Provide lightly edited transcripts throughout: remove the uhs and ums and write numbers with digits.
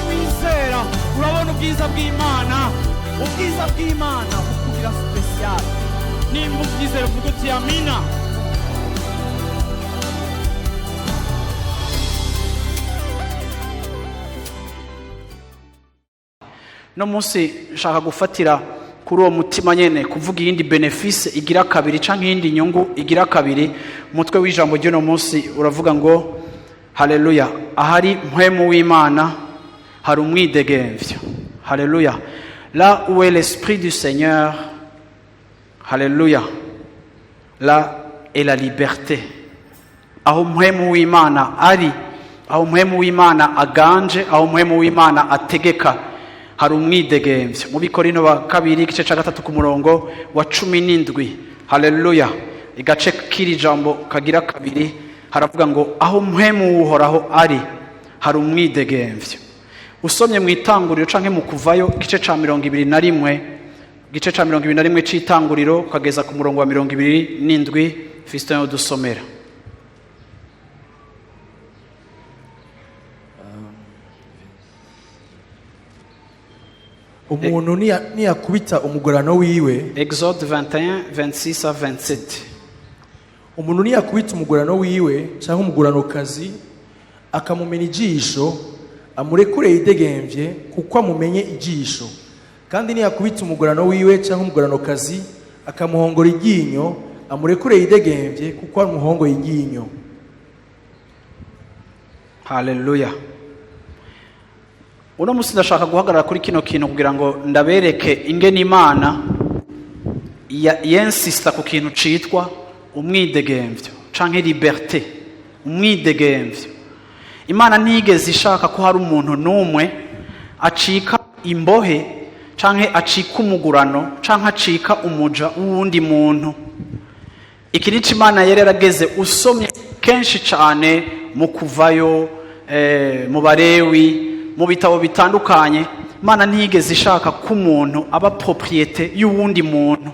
wizera urabona ubwiza bw'Imana, ubwiza bw'Imana bukugira special. Nimba ubyizera uvuga uti amina. No munsi nshaka gufatira kuri uwo mutima nyene kuvuga iyindi benefice igira kabiri canke iyindi nyungu igira kabiri. Umutwe w'ijambo ry'uno munsi uravuga ngo haleluya, ahari mpwemu w'Imana hari umwidegemvyo. Haleluya, là où est l'esprit du Seigneur, haleluya, là est la liberté. Aho mpwemu w'Imana ari, aho mpwemu w'Imana aganje, aho mpwemu w'Imana ategeka, hari umwidegemvyo. Mu Bikorino ba kabiri igice ca 3 ku murongo wa 17, haleluya, igace kiri jambo kagira kabiri haravuga ngo aho mpwemu w'Uhoraho ari hari umwidegemvyo. Usomye mu Itanguriro canke mu Kuvayo igice ca 21, igice ca 21 c'Itanguriro kageza ku murongo wa 27, Fiston udusomera. Umuntu niyakubita umugurano wiwe. Exode 21, 26 à 27. Umuntu niyakubita umugurano wiwe cyangwa umugurano kazi akamumena ijisho, amurekure yidegemvye kuko amumenye ijisho. Kandi niyakubita umugurano wiwe cyangwa umugurano kazi akamuhongora iryinyo, amurekure yidegemvye kuko amuhongoye iryinyo. Haleluya. Uno musi ndashaka guhagarara kuri kino kintu kugira ngo ndabereke ingene Imana yensista ku kintu citwa umwidegemvyo canke liberté. Umwidegemvyo, Imana ntigeze ishaka ko hari umuntu numwe acika imbohe canke acika umugurano canke acika umuja w'uwundi muntu. Ikirico Imana yari yarageze usomye kenshi cane mu Kuvayo, mu Barewi, mu bitabo bitandukanye. Imana ntigeze ishaka ko umuntu aba propriété y'uwundi muntu,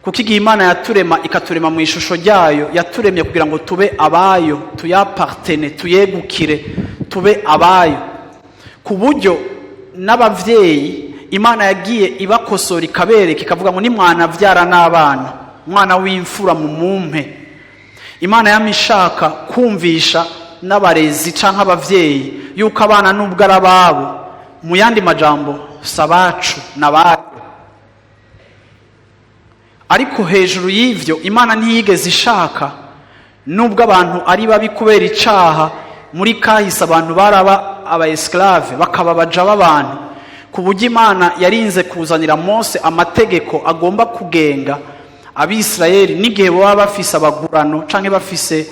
kuko igihe Imana yaturema ikaturema mu ishusho ryayo, yaturemye kugira ngo tube abayo, tuyapartene, tuyegukire, tube abayo. Ku buryo n'abavyeyi Imana yagiye ibakosora ikabereka ikavuga ngo nimwana vyara n'abana, umwana w'imfura mu mumpe. Imana yamishaka kumvisha n'abarezi canke abavyeyi yuko abana nubwo arababo, mu yandi majambo sabacu nabayo. Ariko hejuru y'ivyo Imana ntiyigeze ishaka nubwo abantu ari babi kubera icaha. Muri kahise abantu baraba aba esclave bakaba baja b'abantu, ku buryo Imana yarinze kuzanira Mose amategeko agomba kugenga Abisirayeli n'igihe baba bafise abagurano canke bafise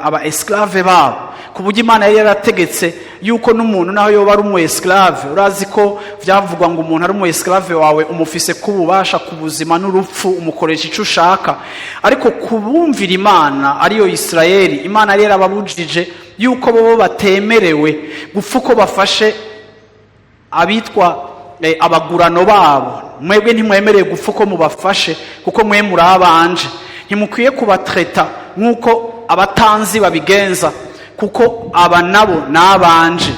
aba esclave babo. Ku buryo Imana yari yarategetse yuko n'umuntu naho yoba ari umu esclave, urazi ko vyavugwa ngo umuntu ari umu esclave wawe umufise kububasha ku buzima n'urupfu, umukoresha ico ushaka. Ariko kubumvira Imana ariyo Isirayeli, Imana yari yarababujije yuko bobo batemerewe gupfa uko bafashe abitwa abagurano babo. Mwebwe ntimwemereye gupfa uko mubafashe kuko mwe muri abanje, ntimukwiye kubatreta nk'uko abatanzi babigenza kuko aba nabo nabanje.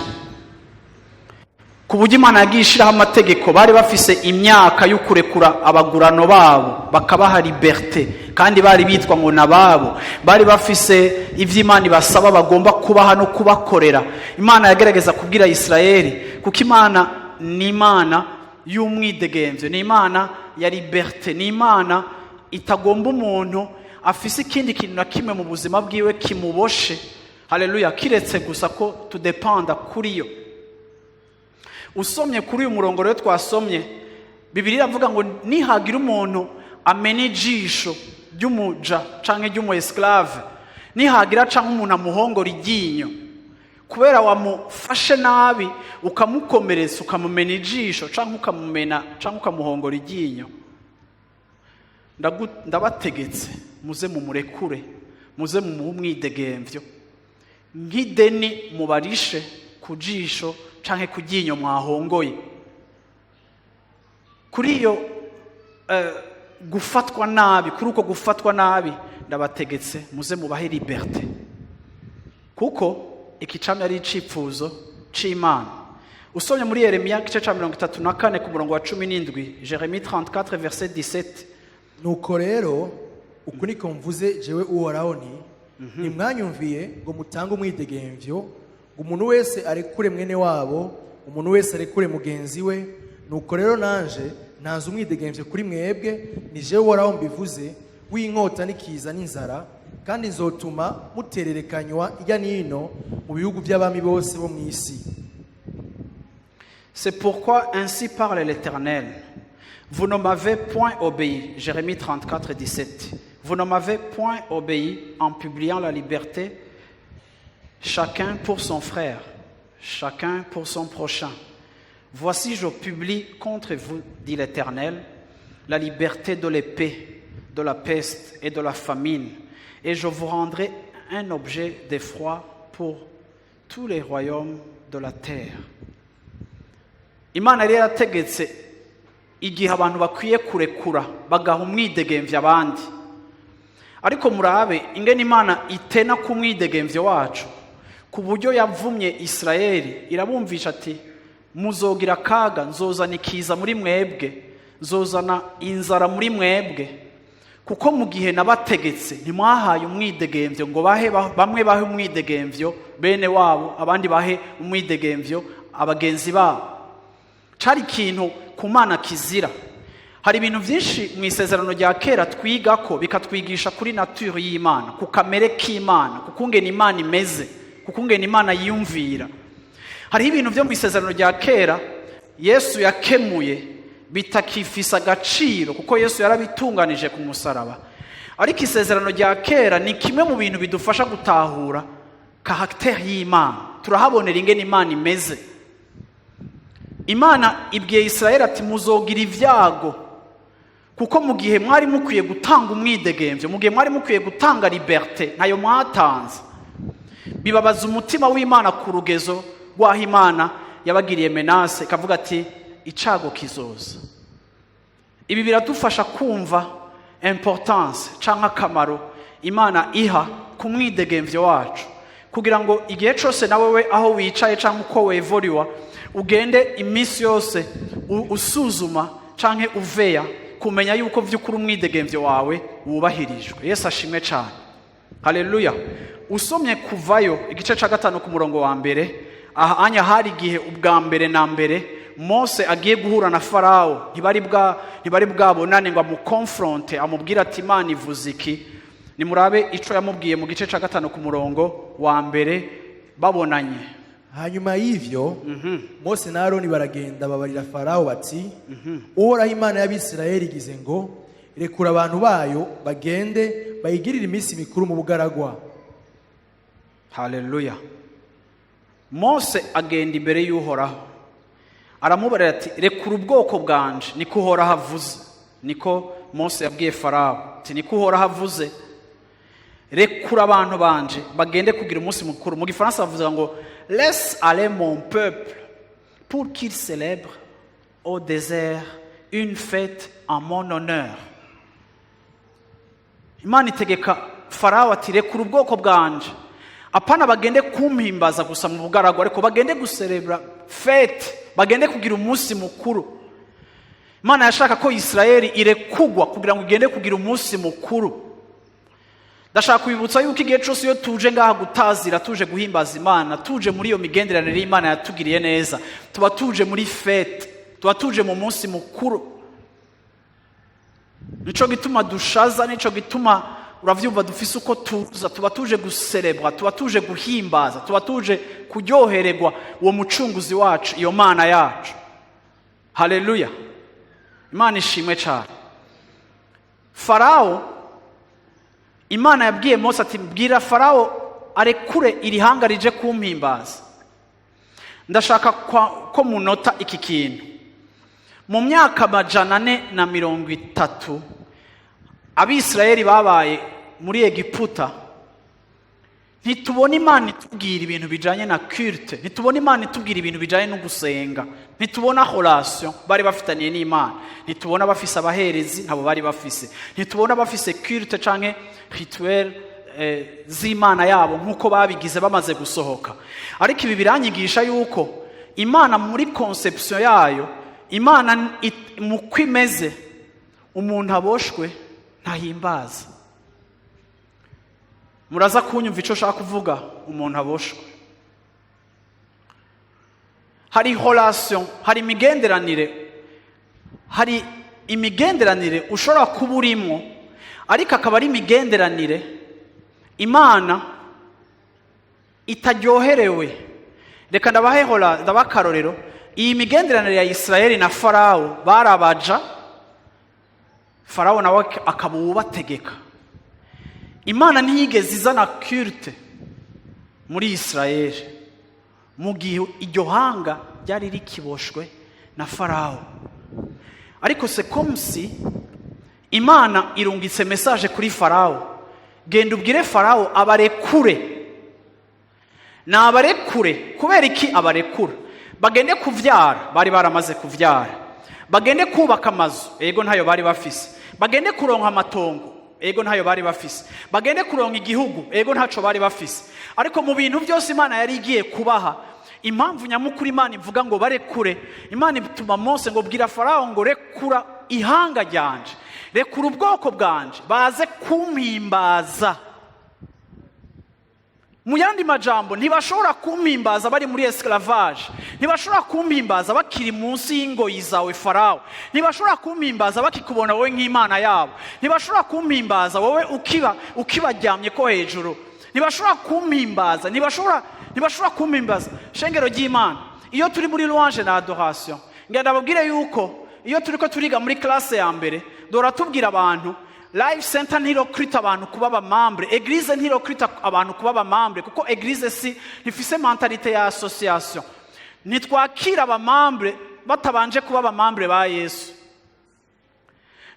Ku buryo Imana yagiye ishiraho amategeko, bari bafise imyaka yo kurekura abagurano babo bakabaha liberté, kandi bari bitwa ngo nababo, bari bafise ivy'Imana ibasaba bagomba kubaha no kubakorera. Imana yagerageza kubwira Isirayeli kuko Imana ni Imana y'umwidegemvyo, ni Imana ya liberté, ni Imana itagomba umuntu afise ikindi kintu na kimwe mu buzima bwiwe kimuboshe. Haleluya, kiretse gusa ko tudependa kuri yo. Usomye kuri uyu murongo rero twasomye, Bibiliya avuga ngo nihagira umuntu amena ijisho ry'umuja canke ry'umu esclave, nihagira canke umuntu amuhongora iryinyo, kubera wamufashe nabi ukamukomeretsa ukamumena ijisho canke ukamuhongora iryinyo, ndabategetse muze mumurekure, muze mumuhe umwidegemvyo, nk'ideni mubarishe ku jisho canke ku ryinyo mwahongoye. Kuri iyo gufatwa nabi, kuri uko gufatwa nabi ndabategetse muze mubahe liberté kuko iki camye ari icipfuzo c'Imana. Usomye muri Yeremiya gice ca 34 ku murongo wa 17, Jeremie 34 verset 17. Nuko rero uku niko mvuze jewe Uhoraho nti nimwanyumviye ngo mutange umwidegemvyo ngo umuntu wese arekure mwene wabo, umuntu wese arekure mugenzi we. Nuko rero nanje ntanze umwidegemvyo kuri mwebwe, ni jewe Uhoraho mbivuze, w'inkota n'ikiza n'inzara, kandi nzotuma mutererekanywa irya nino mu bihugu by'abami bose bo mw'isi. C'est pourquoi ainsi parle l'Éternel. Vous ne m'avez point obéi. Jérémie 34, 17. Vous ne m'avez point obéi en publiant la liberté, chacun pour son frère, chacun pour son prochain. Voici, je publie contre vous, dit l'Éternel, la liberté de l'épée, de la peste et de la famine, et je vous rendrai un objet d'effroi pour tous les royaumes de la terre. Imana yari yarategetse igihe abantu bakwiye kurekura bagaha umwidegemvyo abandi, ariko murabe ingene Imana itena ku mwidegemvyo wacu ku buryo yavumye Isirayeli irabumvisha ati muzogira akaga, nzozana ikiza muri mwebwe, nzozana inzara muri mwebwe, kuko mu gihe nabategetse ntimwahaye umwidegemvyo ngo bamwe bahe umwidegemvyo bene wabo, abandi bahe umwidegemvyo abagenzi babo. Cari ikintu ku Mana kizira. Hari ibintu byinshi mu isezerano rya kera twigako bikatwigisha kuri nature y'Imana, ku kamere k'Imana, kuko ngene Imana imeze, kuko ngene Imana yiyumvira. Hari ibintu byo mu isezerano rya kera Yesu yakemuye bitakifisa agaciro kuko Yesu yarabitunganije ku musaraba. Ariko isezerano rya kera ni kimwe mu bintu bidufasha gutahura caractère y'Imana. Turahabonera ingene Imana imeze. Imana ibwiye Isirayeli ati muzogira ivyago kuko mu gihe mwari mukwiye gutanga umwidegemvyo, mu gihe mwari mukwiye gutanga liberté, ntayo mwatanze. Bibabaza umutima w'Imana ku rugezo rw'aho Imana yabagiriye menace ikavuga ati icago kizoza. Ibi biradufasha kumva importance canke akamaro Imana iha ku mwidegemvyo wacu, kugira ngo igihe cose nawe we aho wicaye canke uko wevoriwa ugende imisi yose usuzuma canke uveya kumenya yuko vy'ukuri umwidegemvyo wawe wubahirijwe. Yesu ashimwe cyane. Haleluya. Usomye Kuvayo igice ca 5 ku murongo wa mbere, aha anya hari igihe ubwa mbere na mbere Mose agiye guhura na Farao, ntibari bwabonane ngo amukonfronte amubwira ati Imana ivuze iki. Nimurabe ico yamubwiye mu gice ca 5 ku murongo wa mbere babonanye. Hanyuma y'ivyo Mose na Aroni baragenda babarira Farao bati Uhoraho Imana y'Abisirayeli igize ngo rekura abantu bayo bagende bayigirire iminsi mikuru mu bugaragwa. Haleluya. Mose agenda imbere y'Uhoraho aramubarira ati rekura ubwoko bwanje, niko Uhoraho avuze. Niko Mose yabwiye Farao ati niko Uhoraho avuze, rekura abantu banje bagende kugira umunsi mukuru. Mu Gifaransa bavuga ngo laisse aller mon peuple pour qu'il célèbre au désert une fête en mon honneur. Imana itegeka Farao ati rekura ubwoko bwanje, apana bagende kumpimbaza gusa mu bugaragwa, ariko bagende guserebra fête, bagende kugira umunsi mukuru. Imana yashaka ko Isirayeli irekugwa kugira ngo igende kugira umunsi mukuru. Ndashaka kubibutsa yuko igihe cyose iyo tuje ngaha gutazira, tuje guhimbaza Imana, tuje muri iyo migenderanire y'Imana yatugiriye neza, tuba tuje muri fête, tuba tuje mu munsi mukuru. Nico gituma dushaza, nico gituma uravyumva dufise uko tuza, tuba tuje guserebra, tuba tuje guhimbaza, tuba tuje kuryohererwa uwo mucunguzi wacu, iyo Mana yacu. Haleluya. Imana ishimwe cyane. Farao, Imana yabwiye Mose ati bwira Farao arekure iri hanga rije kumpimbaza. Ndashaka ko munota iki kintu. Mu myaka 430 Abisirayeli babaye muri Egiputa, ntitubona imana itubwira ibintu bijanye na culte, ntitubona imana itubwira ibintu bijanye no gusenga, ntitubona relation bari bafitaniye n'imana, ntitubona bafise abaherezi ntabo bari bafise, ntitubona bafise culte canke rituel z'imana yabo nk'uko babigize bamaze gusohoka. Ariko ibi biranyigisha yuko imana muri conception yayo, imana mu kwimeze, umuntu aboshwe ntahimbaza. Muraza kunyumva ico shaka kuvuga umuntu aboshwe. Hari relation, hari imigenderanire ushobora kuba urimo, ariko akaba ari imigenderanire imana itaryoherewe. Reka ndabakarorero. Iyi migenderanire ya Isirayeli na Farawo barabaja, Farawo nawe akaba ubategeka. Imana ntiyigeze izana culte muri Isirayeli mu gihe iryo hanga ryari rikiboshwe na Farawo. Ariko c'est comme si Imana irungitse message kuri Farawo, genda ubwire Farawo abarekure. Na abarekure kubera iki abarekura? Bagende kuvyara, bari baramaze kuvyara. Bagende kubaka amazu, ego ntayo bari bafise. Bagende kuronka amatongo, ego ntayo bari bafise. Bagende kuronka igihugu, ego ntaco bari bafise. Ariko mu bintu byose Imana yari igiye kubaha, impamvu nyamukuru Imana ivuga ngo barekure, Imana ituma Mose ngo bwira Farawo ngo rekura ihanga ryanje, rekura ubwoko bwanje baze kumpimbaza. Mu yandi majambo, ntibashobora kumpimbaza bari muri esclavage, ntibashobora kumpimbaza bakiri munsi y'ingoyi zawe Farawo, ntibashobora kumpimbaza bakikubona wowe nk'Imana yabo, ntibashobora kumpimbaza wowe ukibaryamye ko hejuru, ntibashobora kumpimbaza, ntibashobora kumpimbaza. Shengero ry'Imana, iyo turi muri louange na adoration, ngenda babwire yuko iyo turiko turiga muri classe ya mbere, dora tubwira abantu Life Center ntirokrita abantu kuba abamambre, Eglise ntirokrita abantu kuba abamambre, kuko Eglise si ntifise mentalite ya association. Nitwakira abamambre batabanje kuba abamambre ba Yesu.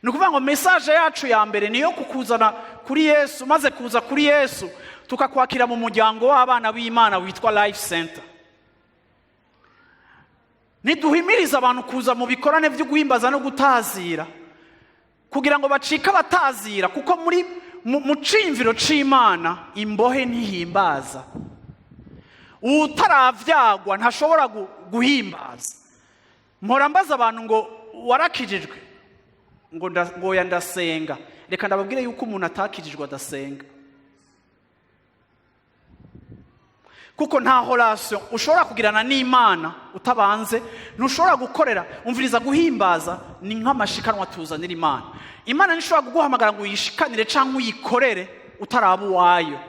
Nukuvuga ngo message yacu ya mbere niyo kukuzana kuri Yesu, maze kuza kuri Yesu tukakwakira mu muryango w'abana b'Imana witwa Life Center. Niduhimiriza abantu kuza mu bikorane byo guhimbaza no gutazira, kugira ngo bacika batazira, kuko muri mu cimviro c'Imana imbohe ntihimbaza. Utaravyagwa ntashobora guhimbaza. Mpora mbaza abantu ngo warakijijwe, ngo yandasenga. Reka ndababwire yuko umuntu atakijijwe adasenga, kuko nta relation ushobora kugirana n'Imana utabanze, ntushobora gukorera. Umviriza, guhimbaza ni nk'amashikanwa tuzanira Imana. Imana nishobora kuguhamagara ngo uyishikanire canke uyikorere utaraba uwayo.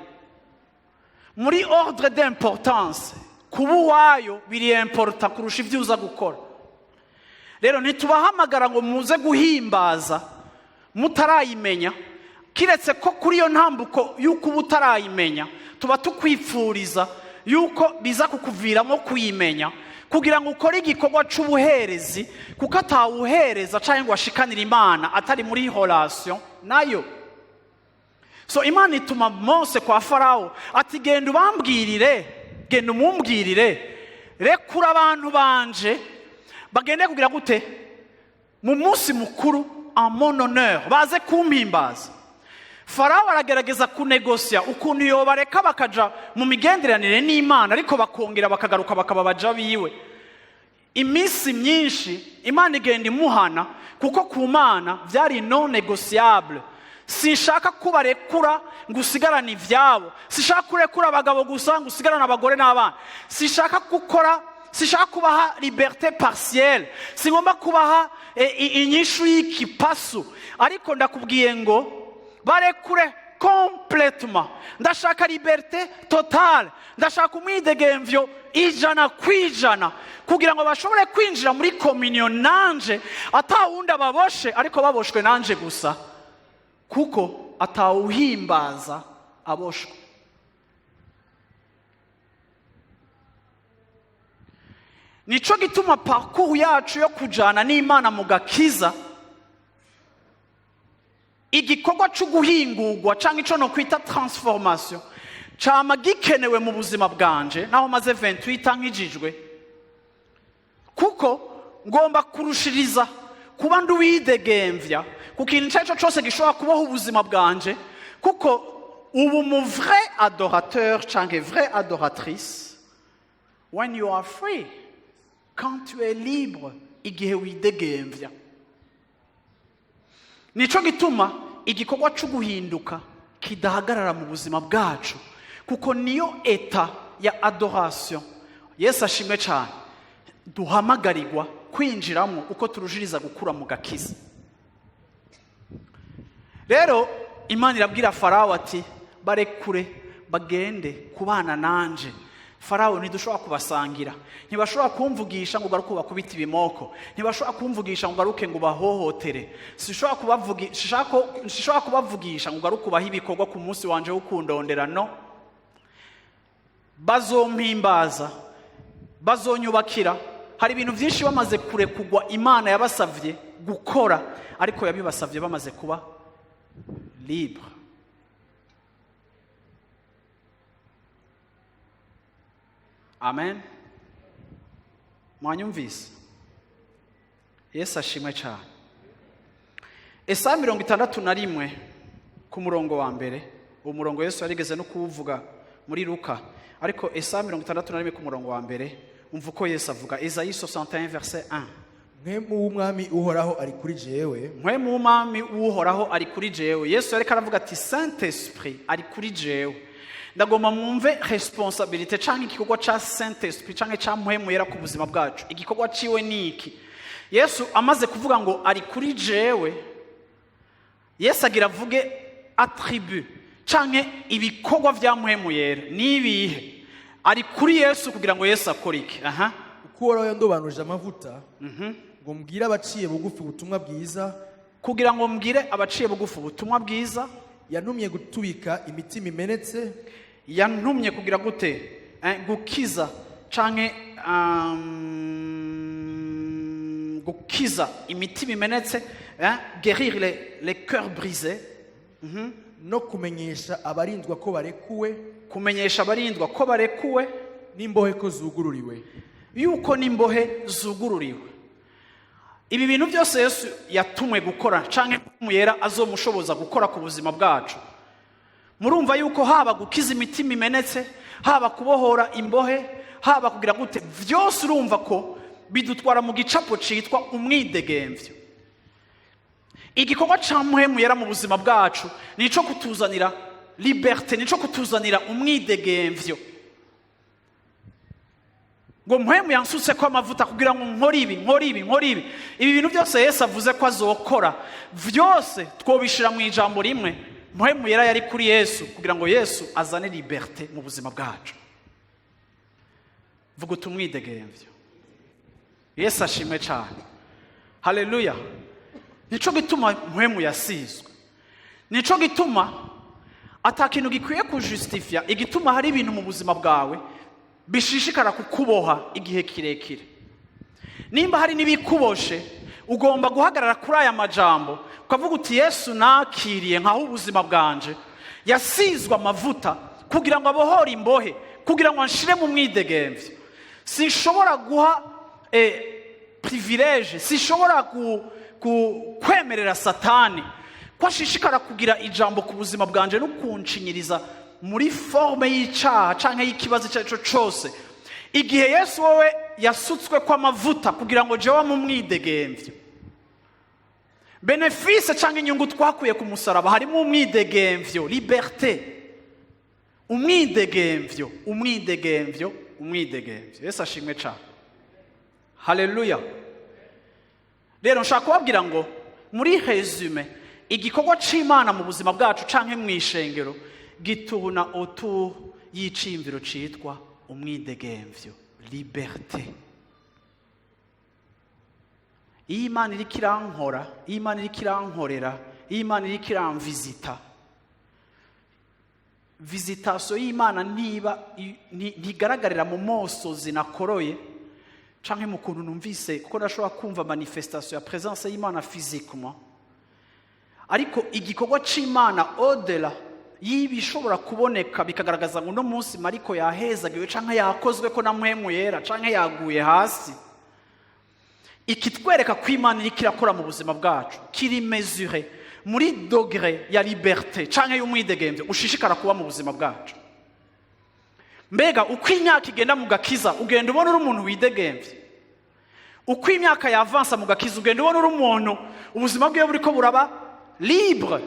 Muri ordre d'importance, kuba uwayo biri important kurusha ivyo uza gukora. Rero ntitubahamagara ngo muze guhimbaza mutarayimenya, kiretse ko kuri iyo ntambuko yuko utarayimenya tuba tukwipfuriza yuko biza kukuviramo kuyimenya, kugira ngo ukore igikorwa c'ubuherezi, kuko atawuhereza canke ngo ashikanire Imana atari muri relation nayo. So Imana ituma Mose kwa Farawo ati genda ubambwirire, genda umumbwirire, rekura abantu banje bagende kugira gute mu munsi mukuru en mon honneur, baze kumpimbaza. Farawo aragerageza kunegosia ukuntu yobareka bakaja mu migenderanire n'Imana, ariko bakongera bakagaruka bakaba baja biwe. Imisi myinshi Imana igenda imuhana, kuko ku Mana vyari non négociable. Sinshaka kubarekura ngo usigarane ivyabo, sinshaka kurekura abagabo gusa ngo usigarane abagore n'abana, sinshaka kubaha liberté partielle, singomba kubaha inyishu y'ikipasu. Ariko ndakubwiye ngo barekure complètement. Ndashaka liberté totale, ndashaka umwidegemvyo 100%, kugira ngo bashobore kwinjira muri communion nanje atawundi baboshe, ariko baboshwe nanje gusa, kuko atawuhimbaza aboshwe. Nico gituma parcours yacu yo kujana n'Imana mu gakiza, igikorwa cyo guhingurwa canke ico no kwita transformation, cama gikenewe mu buzima bwanje naho maze 28 nkijijwe, kuko ngomba kurushiriza kuba nduwidegemvya ku kintu icyo cyose gishobora kubaho ubuzima bwanje, kuko ubu mu vrai adorateur cyangwa vraie adoratrice when you are free, quand tu es libre, igihe widegemvya. Nico gituma igikorwa cyo guhinduka kidahagarara mu buzima bwacu, kuko niyo eta ya adoration Yesu ashimwe cyane duhamagarirwa kwinjiramo uko turushiriza gukura mu gakiza. Rero Imana irabwira Farawo ati barekure bagende kubana nanje. Farawo ntidushobora kubasangira, ntibashobora kumvugisha ngo ugaruke bakubita ibimoko, ntibashobora kumvugisha ngo ugaruke ngo bahohotere, sishobora kubavugisha ngo ugaruke ubahe ibikorwa ku munsi wanje wo kundondera. No, bazompimbaza, bazonyubakira. Hari ibintu byinshi bamaze kure kugwa Imana yabasavye gukora, ariko yabibasavye bamaze kuba libre. Amen. Mwanyumvise? Yesu ashimwe cyane. Esaya 61 ku murongo wa mbere, umurongo Yesu yarigeze no kuvuga muri Luka, ariko Esaya 61 ku murongo wa mbere umva uko Yesu avuga. Esayi 61 verset 1. Mpwemu w'umwami uhoraho ari kuri jewe. Mpwemu w'umwami uhoraho ari kuri jewe. Yesu yareka aravuga ati Saint Esprit ari kuri jewe. Ndagomba mwumve responsabilité cyangwa igikorwa cya Saint Esprit cyangwa cya mpwemu yera ku buzima bwacu. Igikorwa ciwe ni iki? Yesu amaze kuvuga ngo ari kuri jewe, Yesu agira avuge attribut cyangwa ibikorwa vya mpwemu yera. Ni ibihe? Ari kuri Yesu kugira ngo Yesu akore iki? Uko uhoraho yandobanuje amavuta ngo mbwire abaciye bugufi ubutumwa bwiza, kugira ngo mbwire abaciye bugufi ubutumwa bwiza. Yantumye gutubika imitima imenetse. Yantumye kugira gute? Gukiza canke gukiza imitima imenetse, guérir les cœurs brisés. No kumenyesha abarindwa ko barekuwe. Kumenyesha abarindwa ko barekuwe, n'imbohe ko zugururiwe. Yuko n'imbohe zugururiwe. Ibi bintu byose Yesu yatumwe gukora canke muyera azomushoboza gukora ku buzima bwacu. Murumva yuko haba gukiza imitima imenetse, haba kubohora imbohe, haba kugira gute, byose urumva ko bidutwara mu gicapo citwa umwidegemvyo. Igikorwa ca mpwemu yera mu buzima bwacu nico kutuzanira liberté, nico kutuzanira umwidegemvyo. Ngo mpwemu yansutse ko amavuta kugira ngo nkore ibi. Ibi bintu byose Yesu avuze ko azokora, byose twobishira mu ijambo rimwe. Mpwemu yera yari kuri Yesu kugira ngo Yesu azane liberté mu buzima bwacu. Vuga utumwidegemvyo. Yesu ashimwe cyane. Haleluya. Nico gituma mpwemu yasizwe. Nico gituma atakintu gikwiye kujustifia, igituma hari ibintu mu buzima bwawe bishishikara kukuboha igihe kirekire. Nimba hari nibikuboshe, ugomba guhagarara kuri aya majambo ukavuga uti Yesu nakiriye nkaho ubuzima bwanje yasizwe amavuta kugira ngo abohore imbohe, kugira ngo anshire mu mwidegemvyo. Sinshobora guha privilege, sinshobora kwemerera Satani ko ashishikara kugira ijambo ku buzima bwanje no kunshinyiriza muri forme y'icyaha canke y'ikibazo cyaco cyose. Igihe Yesu wowe yasutswe kwa mavuta kugira ngo jewe mu mwidegemvyo, benefice canke inyungu twakuye ku musaraba harimo umwidegemvyo, liberté, umwidegemvyo. Yesu ashimwe cyane. Haleluya. Rero nshaka kubabwira ngo muri resume igikorwa c'Imana mu buzima bwacu canke mu ishengero gituna autour y'icimviro citwa umwidegemvyo, liberté. Iyo Imana iriko irankora, iyo Imana iriko irankorera, iyo Imana iriko iramvisita, visitation y'Imana ntigaragarira mu mosozi nakoroye canke mu kuntu numvise, kuko ndashobora kumva manifestation ya présence y'Imana physiquement. Ariko igikorwa c'Imana au-delà y'ibishobora kuboneka bikagaragaza ngo uno munsi Mariko yahezagiwe canke yakozwe ko na mpwemu yera canke yaguye hasi, ikitwereka ko Imana iriko irakora mu buzima bwacu kiri mesure muri dogre ya liberté canke y'umwidegemvyo ushishikara kuba mu buzima bwacu. Mbega uko imyaka igenda mu gakiza ugenda ubona uri umuntu widegemvye, uko imyaka yavansa mu gakiza ugenda ubona uri umuntu ubuzima bwiwe buriko buraba libre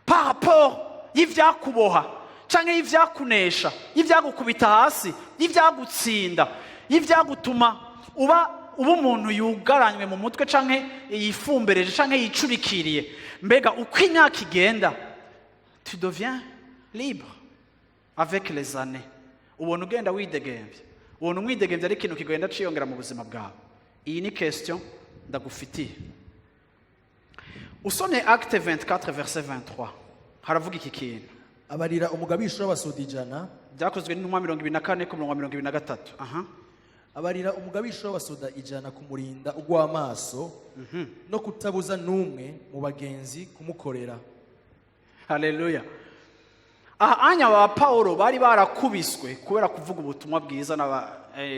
par rapport y'ivyakuboha canke y'ivyakunesha, y'ivyagukubita hasi, y'ivyagutsinda, y'ivyagutuma uba umuntu yugaranywe mu mutwe canke yifumbereje canke yicurikiriye. Mbega uko imyaka igenda tu deviens libre avec les années. Ubona ugenda widegemvye, ubona umwidegemvye ari ikintu kigenda ciyongera mu buzima bwawe. Iyi ni question ndagufitiye. Usomye Acte 24 verset 23 haravuga iki kintu. Abarira umugabisha w'abasoda 100. Byakozwe n'intumwa 24 ku 23. Aha. Abarira umugabisha w'abasoda 100 kumurinda ugw'amaso no kutabuza numwe mu bagenzi kumukorera. Haleluya. Aha anya wa Paulo bari barakubiswe kubera kuvuga ubutumwa bwiza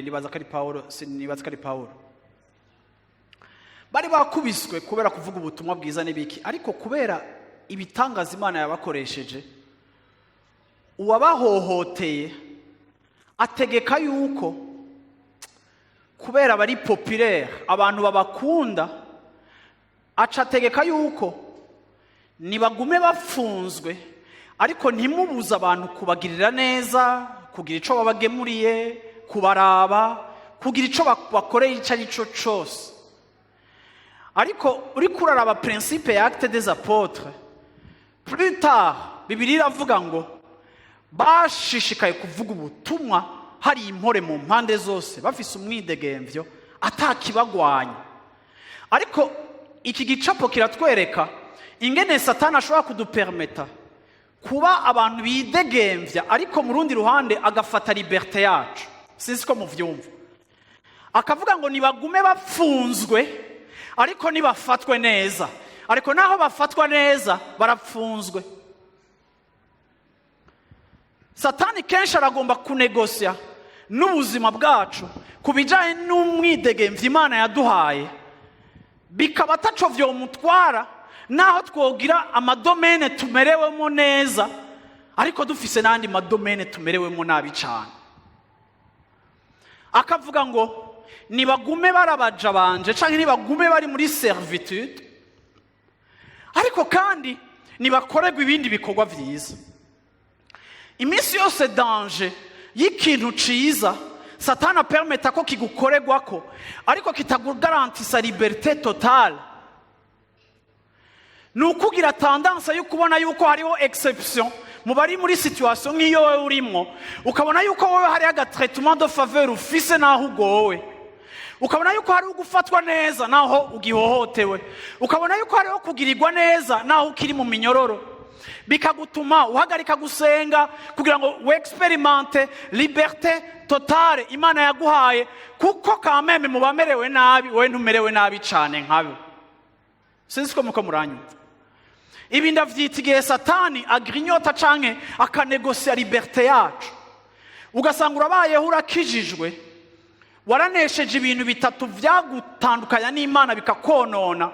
nibaza kari Paulo, nibaza kari Paulo. Bari bakubiswe kubera kuvuga ubutumwa bwiza n'ibiki, ariko kubera ibitangaza Imana yabakoresheje, uwabahohoteye ategeka yuko kubera bari populaire abantu babakunda, aca ategeka yuko nibagume bafunzwe ariko ntimubuza abantu kubagirira neza, kugira ico babagemuriye, kubaraba, kugira ico bakoreye ico ari cyo cyose. Ariko uri kuraraba principe ya Acte des Apôtres, plus tard Bibiliya iravuga ngo bashishikaye kuvuga ubutumwa hari impore mu mpande zose, bafise umwidegemvyo atakibagwanya. Ariko iki gicapo kiratwereka ingene Satani ashobora kudupermeta kuba abantu bidegemvya, ariko mu rundi ruhande agafata liberté yacu. Sinzi ko muvyumva. Akavuga ngo nibagume bafunzwe ariko nibafatwe neza, ariko naho bafatwa neza barapfunzwe. Satani kenshi aragomba kunegosya n'ubuzima bwacu kubijanye n'umwidegemvya Imana yaduhaye, bikaba ataco vyomutwara naho twogira amadomene tumerewemo neza, ariko dufise n'andi madomene tumerewemo nabi cane. Akavuga ngo nibagume barabaja banje canke nibagume bari muri servitude, ariko kandi nibakorerwa ibindi bikorwa vyiza. Iminsi yose danger y'ikintu ciza Satana permeta ko kigukorerwako, ariko kitagugarantisa liberté totale. Nukugira tendance yo kubona yuko hariho exception mu bari muri situation nk'iyo wewe urimo, ukabona yuko wewe hari aga traitement de faveur ufise naho ugowe, ukabona yuko hari ugufatwa neza naho ugihohotewe, ukabona yuko hariho kugirirwa neza naho ukiri mu minyororo, bikagutuma uhagarika gusenga kugira ngo we experimente liberté totale Imana yaguhaye, kuko kameme mu bamerewe nabi we ntumerewe nabi cane nkabe. Sinzi ko muko muranyumva. Ibi ndavyita igihe Satani agrinyota canke akanegosya liberté yacu, ugasanga urabayeho urakijijwe, waranesheje ibintu bitatu vyagutandukanya n'Imana bikakonona,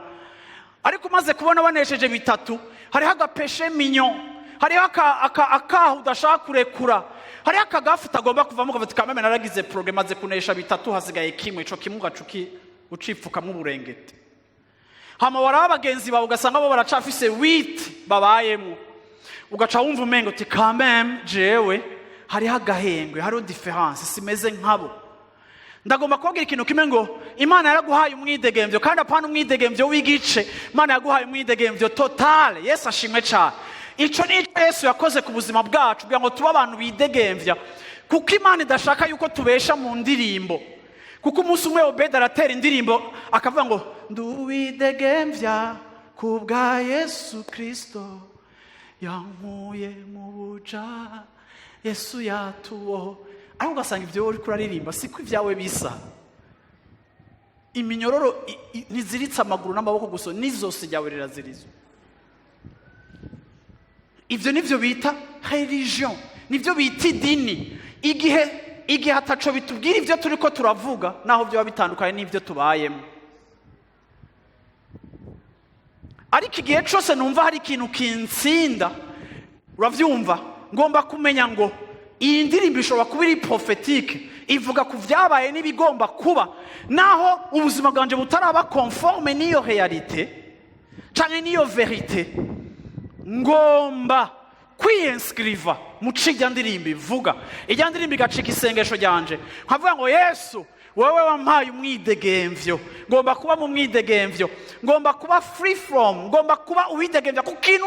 ariko umaze kubona wanesheje bitatu, hariho agapeshe minyon, hariho akahu udashaka kurekura, hariho akagafu utagomba kuvamo ukavuga ati kameme naragize problème maze kunesha bitatu hasigaye kimwe, ico kimwe ugacuki ucipfukamwo uburengete. Hama waraba bagenzi bawe ugasanga bo baracafise 8 babayemo, ugaca wumva umengo uti kameme jewe hariho agahengwe, hariho difference, simeze nkabo. Ndagomba kubabwira ikintu kimwe ngo Imana yaraguhaye umwidegemvyo, kandi apana umwidegemvyo w'igice, Imana yaguhaye umwidegemvyo totale. Yesu ashimwe cyane. Ico ni Yesu yakoze ku buzima bwacu kugira ngo tuba abantu bidegemvya, kuko Imana idashaka yuko tubesha mu ndirimbo. Kuko umunsi umwe Obedi aratera indirimbo akavuga ngo nduwidegemvya kubwa Yesu Kristo yankuye mu buja, Yesu yatuwo. Ariko ugasanga ibyo uri kuraririmba siko ibyawe bisa. Iminyororo ntiziritse amaguru n'amaboko gusa, n'izose ryawe rirazirizwa. ivyo nivyo bita religion, nivyo bita idini. Igihe hataco bitubwira ivyo turiko turavuga, naho vyoba bitandukanye n'ivyo tubayemo. Ariko igihe cose numva hari ikintu kinsinda, uravyumva, ngomba kumenya ngo iyi ndirimbo ishobora kuba iri prophétique, ivuga ku vyabaye n'ibigomba kuba, naho ubuzima bwanje butaraba conforme n'iyo réalité canke n'iyo vérité, ngomba kwiinscriva mu cirya ndirimbo ivuga. Irya ndirimbo igacika isengesho ryanje, nkavuga ngo Yesu, wewe wampaye umwidegemvyo, ngomba kuba mu mwidegemvyo, ngomba kuba free from, ngomba kuba uwidegemvya ku kintu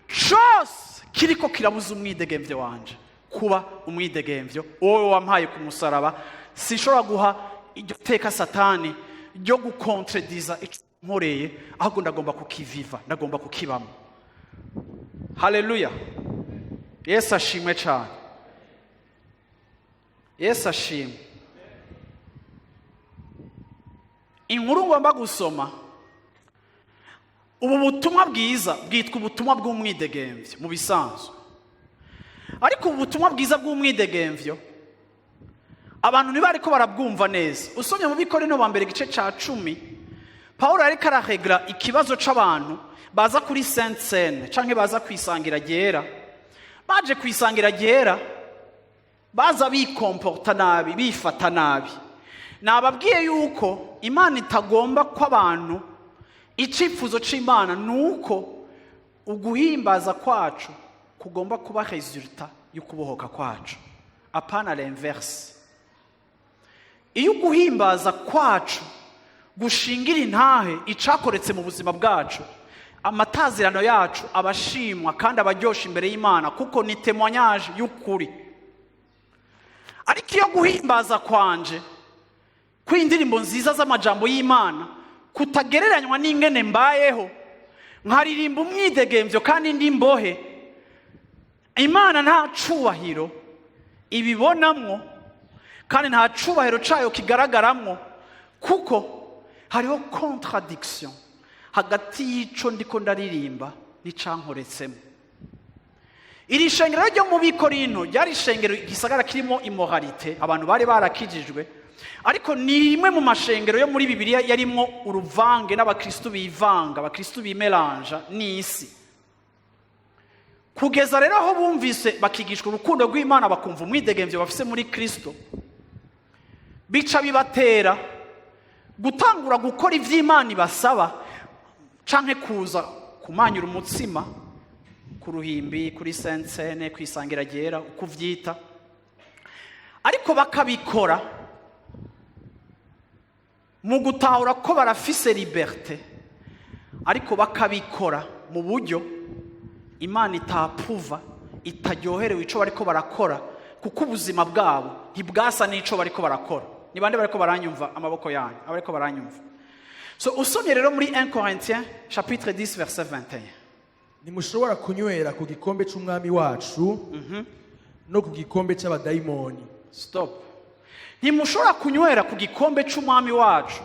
cose kiriko kirabuza umwidegemvyo wanje, kuba umwidegemvyo wowe wampaye ku musaraba. Sinshobora guha iryo teka Satani ryo gukontrediza ico nkoreye, ahubwo ndagomba kukiviva, ndagomba kukibamo. Haleluya. Yesu ashimwe cyane. Yesu ashimwe. Inkuru ngomba gusoma, ubu butumwa bwiza bwitwa ubutumwa bw'umwidegemvyo mu bisanzwe. Ariko ubu butumwa bwiza bw'umwidegemvyo abantu ntibariko barabwumva neza. Usomye mu Bikorino ba mbere igice ca 10, Paulo ariko araregla ikibazo c'abantu baza kuri Sainte Seine canke baza kwisangira ryera. Baje kwisangira ryera, baza bikomporta nabi, bifata nabi. Nababwiye yuko Imana itagomba ko abantu, icifuzo c'Imana nuko uguhimbaza kwacu kugomba kuba resultat y'ukubohoka kwacu, apana l'inverse. Iyo uguhimbaza kwacu gushingira intahe icakoretse mu buzima bwacu, amatazirano yacu abashimwa kandi abaryosha imbere y'Imana, kuko ni témoignage y'ukuri. Ariko iyo guhimbaza kwanje kw'indirimbo nziza z'amajambo y'Imana kutagereranywa n'ingene mbayeho, nkaririmba umwidegemvyo kandi ndi mbohe, Imana nta cubahiro ibibonamwo kandi nta cubahiro cayo kigaragaramwo, kuko hariho contradiction hagati y'ico ndiko ndaririmba n'icankoretsemo. Iri shengero ryo mu Bikorino ryari ishengero igisagara kirimo immoralité, abantu bari barakijijwe, ariko ni rimwe mu mashengero yo muri Bibiliya yarimwo uruvange n'abakristo bivanga, abakristo bimelanja n'isi. Kugeza rero aho bumvise bakigishwa urukundo rw'Imana, bakumva umwidegemvyo bafise muri Kristo, bica bibatera gutangura gukora ivy'Imana ibasaba, canke kuza kumanyura umutsima ku ruhimbi, kuri Sainte Seine, kwisangira ryera, uko uvyita. Ariko bakabikora mu gutahura ko barafise liberté, ariko bakabikora mu buryo Imana itapuva, itaryoherewe ico bariko barakora, kuko ubuzima bwabo ntibwasa n'ico bariko barakora. Ni bande bariko baranyumva? Amaboko yanyu abariko baranyumva. So usomye rero muri 1 Corinthiens chapitre 10 verset 21, nimushobora kunywera ku gikombe c'umwami wacu no ku gikombe c'abadayimoni. Stop. Ntimushobora kunywera ku gikombe c'umwami wacu.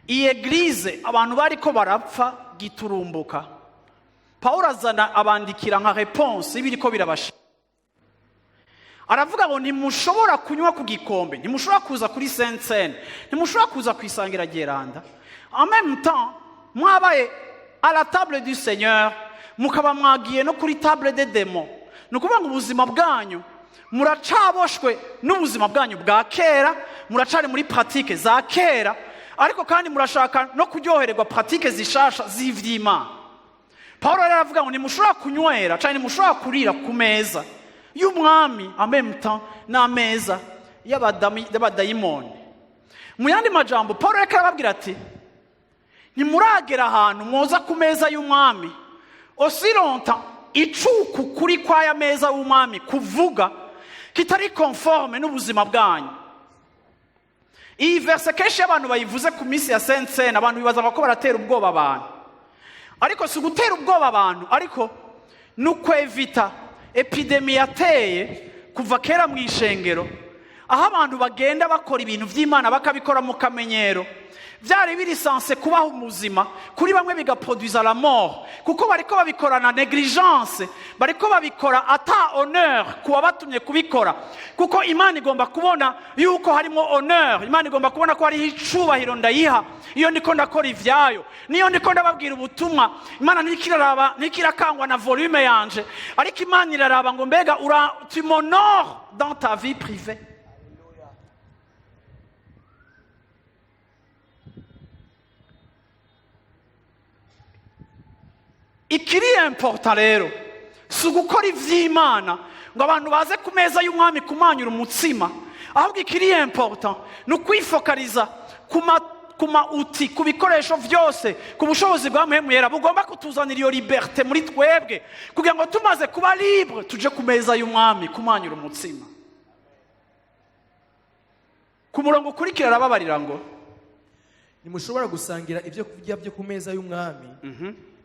Iyi eglise abantu bariko barapfa giturumbuka, Paulo azana abandikira nka réponse ibiriko birabasha. Aravuga ngo ntimushobora kunywa ku gikombe, ntimushobora kuza kuri Sainte Seine, ntimushobora kuza kwisangira ryeranda. En même temps, mwabaye à la table du Seigneur, mukaba mwagiye no kuri table des démons. Nukuvuga ngo ubuzima bwanyu muracaboshwe n'ubuzima bwanyu bwa kera, muracari muri pratique za kera, ariko kandi murashaka no kuryohererwa pratique zishasha z'ivy'Imana. Paulo aravuga ngo ntimushobora kunywera canke ntimushobora kurira ku meza y'umwami en même temps n'ameza y'abadayimoni. Mu yandi majambo Paulo reka arababwira ati, ntimuragera ahantu mwoza ku meza y'umwami aussi longtemps icuku kuri kwaya meza y'umwami kuvuga kitari conforme n'ubuzima bwanyu. Iyi verse kenshi abantu bayivuze ku minsi ya Sainte Seine, abantu bibaza ko baratera ubwoba abantu. Ariko si gutera ubwoba abantu, ariko nukwevita epidemi yateye kuva kera mu ishengero. aho abantu bagenda bakora ibintu by'Imana bakabikora mu kamenyero, byari birisanse kubaho umuzima, kuri bamwe bigaproduisa la mort, kuko bariko babikorana negligence, bariko babikora ata honneur kuba batumye kubikora, kuko Imana igomba kubona yuko harimo honneur, Imana igomba kubona ko hariho icubahiro ndayiha iyo ndiko ndakora ivyayo, niyo ndiko ndababwira ubutumwa. Imana ntikirakangwa na volume yanje, ariko Imana iraraba ngo mbega tu m'honores dans ta vie privée. Ikiri important rero si ugukora ivy'Imana ngo abantu baze ku meza y'umwami kumanyura umutsima, ahubwo ikiri important ni ukwifokaliza kuma uti, ku bikoresho vyose, ku bushobozi bwa Mpwemu Yera bugomba kutuzanira iyo liberté muri twebwe, kugira ngo tumaze kuba libre tuje ku meza y'umwami kumanyura umutsima. Ku murongo ukurikira arababarira ngo nimushobora gusangira ibyo kurya byo ku meza y'umwami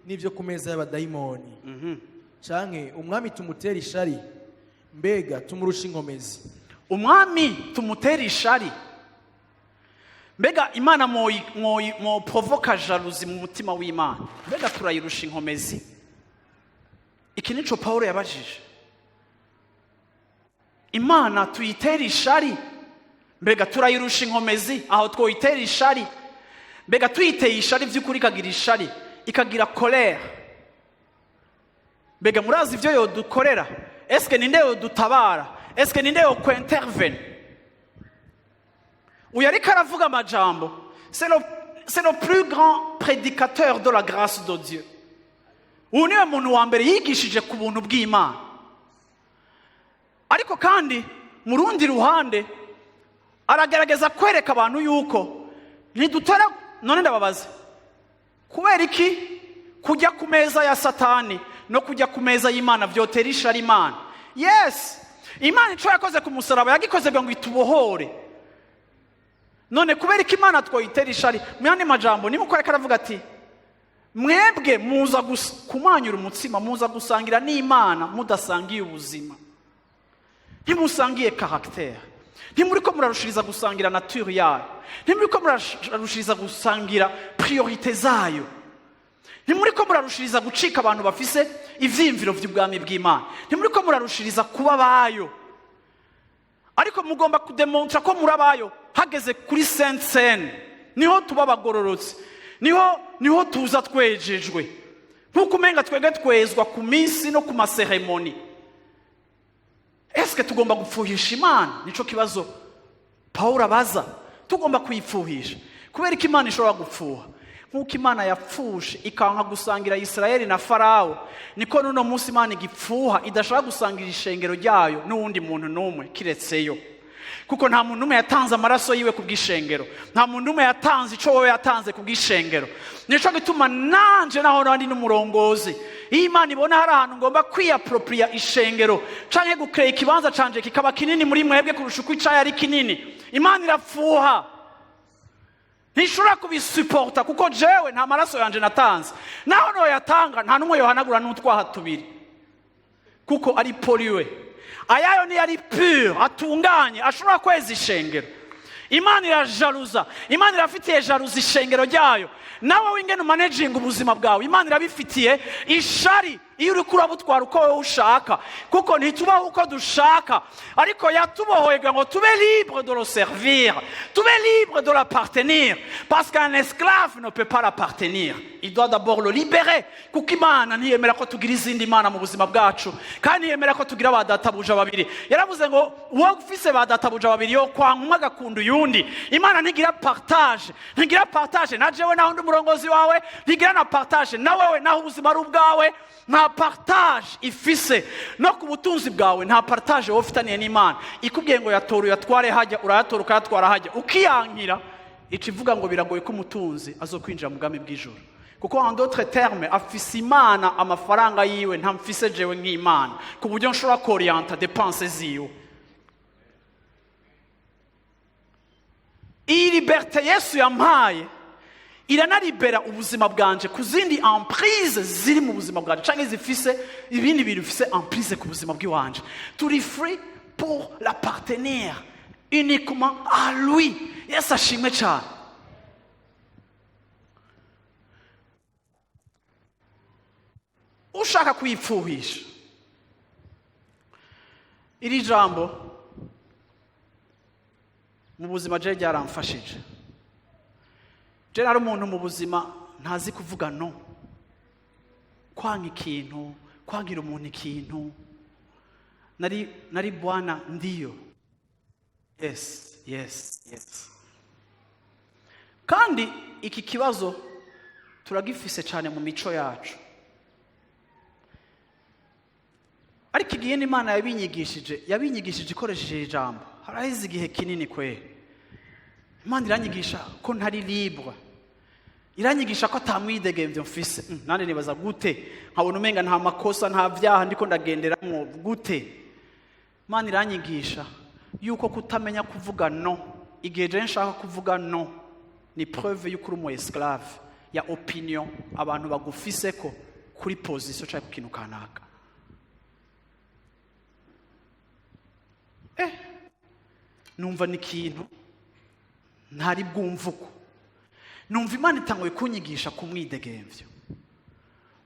n'ibyo ku meza y'abadayimoni. Canke umwami tumutera ishari, mbega tumurusha inkomezi. Umwami tumutera ishari, mbega Imana mo provoka jalousie mu mutima w'Imana, mbega turayirusha inkomezi. Iki nico Paulo yabajije. Imana tuyitera ishari, mbega turayirusha inkomezi aho twoyitera ishari. Mbega tuyiteye ishari vy'ukuri ikagira ishari, ikagira colère. Mbega murazi ivyo yodukorera? Eske ninde yodutabara? Eske ninde yokwintervene? Uyu ariko aravuga amajambo, c'est le plus grand prédicateur de la grâce de Dieu. Uyu niwe muntu wa mbere yigishije ku buntu bw'Imana. Ariko kandi mu rundi ruhande aragerageza kwereka abantu yuko ntidutera. None ndababaza, kubera iki kujya ku meza ya Satani no kujya ku meza y'Imana vyotera ishari Imana? Yes, Imana ico yakoze ku musaraba yagikoze ngo itubohore. None kubera iki Imana twoyitera ishari? Myane majambo nimukoreka aravuga ati mwebwe muza kumanyura umutsima, muza gusangira n'Imana mudasangiye ubuzima, ntimusangiye caractère, ntimuriko murarushiriza gusangira nature yayo, ntimuriko murarushiriza gusangira priorité zayo, ntimuriko murarushiriza gucika abantu bafise ivyimviro vy'ubwami bw'Imana, ntimuriko murarushiriza kuba bayo. Ariko mugomba kudemontra ko murabayo hageze kuri Sainte Seine, niho tuba bagororotse, niho tuza twejejwe, nkuko umenga twege twezwa ku minsi no ku maseremoni. Eske tugomba gupfuhisha Imana? Nico kibazo Paulo abaza. Tugomba kuyipfuhisha kubera ko Imana ishobora gupfuha. Nkuko Imana yapfushe ikanka gusangira Isirayeli na Farawo, niko nuno munsi Imana igipfuha idashaka gusangira ishengero ryayo n'uwundi muntu n'umwe kiretseyo. Kuko nta muntu umwe yatanze amaraso yiwe ku bw'ishengero, nta muntu umwe yatanze ico wowe yatanze ku bw'ishengero. Nico gituma nanje naho nandi n'umurongozi, iyo Imana ibona hari ahantu ngomba kwiapropria ishengero canke gucreate ikibanza canje kikaba kinini muri mwebwe kurusha uko icaye ari kinini, Imana irapfuha. Ntishobora kubisuporta kuko jewe nta maraso yanje natanze, naho no yatanga nta numwe yohanagura n'utwaha tubiri kuko ari poliwe. Ayayo ni ari pure, atunganye, ashobora kweza ishengero. Imana irajaluza, Imana irafitiye jaluzi ishengero ryayo. Nawe wingene managing ubuzima bwawe, Imana irabifitiye ishari iyo uri kurabutwara uko wowe ushaka, kuko ntitubaho uko dushaka, ariko yatubohoye ngo tube libre de le servir, tube libre de l'appartenir, parce qu'un esclave ne peut pas l'appartenir, il doit d'abord le libérer. Kuko Imana ntiyemera ko tugira izindi mana mu buzima bwacu, kandi ntiyemera ko tugira badatabuja babiri. Yaravuze ngo uwo ufise badatabuja babiri yo kwanka umwe agakunda uyundi. Imana ntigira partage, ntigira partage na jewe naho ndi umurongozi wawe, ntigira na partage na wewe naho ubuzima ari ubwawe. Nta partage ifise no ku butunzi bwawe, nta partage wowe ufitaniye n'Imana. Ikubwiye ngo yatora uyatware hajya, urayatora ukayatwara hajya, ukiyankira ikivuga ngo biragoye ko umutunzi azokwinjira mu bwami bw'ijuru. Kuko en d'autres termes afise Imana amafaranga yiwe, nta mfise jewe nk'Imana ku buryo nshobora korienta dépenses ziwe. Iyi liberté Yesu yampaye iranaribera ubuzima bwanje ku zindi emprise ziri mu buzima bwanje canke zifise ibindi bintu bifise emprise ku buzima bw'iwanje. Turi free pour l'appartenir uniquement à lui. Yesu ashimwe cyane. Ushaka kwipfuhisha, iri jambo mu buzima je ryaramfashije. Je nari umuntu mu buzima ntazi kuvuga no, kwanga ikintu, kwangira umuntu ikintu. Nari bwana ndiyo, yes. Kandi iki kibazo turagifise cyane mu mico yacu. Ariko igihe n'Imana yabinyigishije ikoresheje ijambo. Haraheze igihe kinini kwe. Imana iranyigisha ko ntari libre. Iranyigisha ko atamwidegemvyo mfise. Nane nibaza gute? Nkabona umenga nta makosa nta vyaha ndiko ndagenderamwo gute? Imana iranyigisha yuko kutamenya kuvuga no, igihe je nshaka kuvuga no, ni preuve yuko uri umu esclave ya opinion abantu bagufise ko kuri position cyangwa ku kintu kanaka. Numva ni ikintu ntari bwumvuko. Numva Imana itanguye kunyigisha ku mwidegemvyo.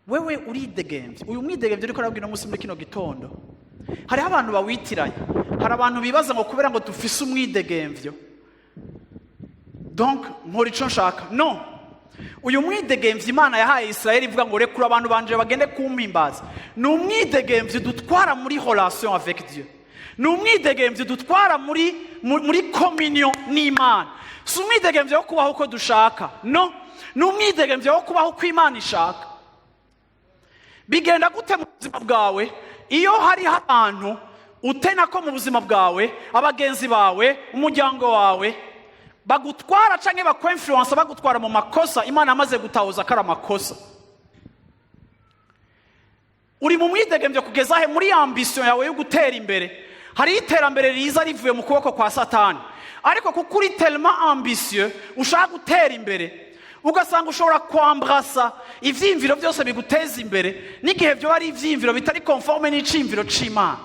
Wewe uridegemvye, uyu mwidegemvyo uriko arabwira umunsi muri kino gitondo. Hariho abantu bawitiranye. Hari abantu bibaza ngo kubera ngo dufise umwidegemvyo, donc nkora ico nshaka. No, uyu mwidegemvyo Imana yahaye Israeli ivuga ngo rekura abantu banje bagende kumpimbaza, ni umwidegemvyo dutwara muri relation avec Dieu. Ni umwidegemvyo dutwara muri communion n'Imana. Si umwidegemvyo wo kubaho uko dushaka, no, ni umwidegemvyo wo kubaho uko Imana ishaka. Bigenda gute mu buzima bwawe iyo hari abantu utena ko mu buzima bwawe, abagenzi bawe, umuryango wawe bagutwara canke bakwenfluence bagutwara mu makosa Imana amaze gutahuza kara makosa? Uri mu mwidegemvyo kugeza he muri ambition yawe yo gutera imbere? Hari iterambere riza rivuye mu kuboko kwa Satani, ariko kuko uri tellement ambitieux ushaka gutera imbere, ugasanga ushobora kwambrasa ivyimviro byose biguteza imbere n'igihe byo ari ivyimviro bitari conforme n'icimviro c'Imana.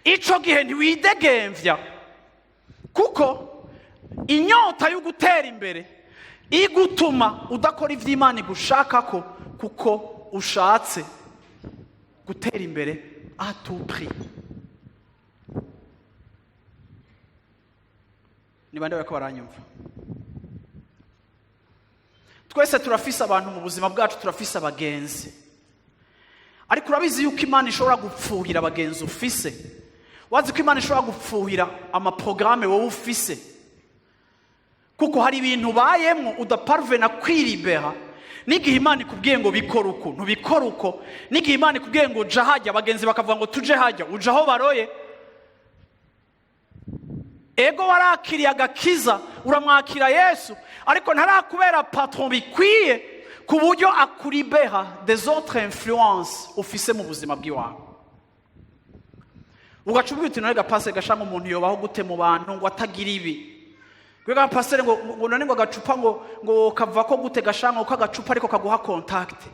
Ico gihe ntiwidegemvya, kuko inyota yo gutera imbere igutuma udakora ivy'Imana igushakako, kuko ushatse gutera imbere à tout prix. Ni bande bariko baranyumva? Twese turafise abantu mu buzima bwacu, turafise abagenzi. Ariko urabizi yuko Imana ishobora gupfuhira abagenzi ufise? Wazi ko Imana ishobora gupfuhira amaprograme wowe ufise? Kuko hari ibintu bayemwo udaparvena kwiribera. N'igihe Imana ikubwiye ngo bikora uko, ntubikora uko. N'igihe Imana ikubwiye ngo uja hajya, abagenzi bakavuga ngo tuje hajya, uja aho baroye. Ego warakiriye agakiza, uramwakira Yesu, ariko ntarakubera patron bikwiye ku buryo akuribeha des autres influences ufise mu buzima bw'iwawe. Ugacubwira uti none gapase gashanga umuntu yobaho gute mu bantu ngo atagira ibi. Gwega pasere ngo none ngo agacupa ngo kava ko gute gashanga uko agacupa ariko kaguha contact.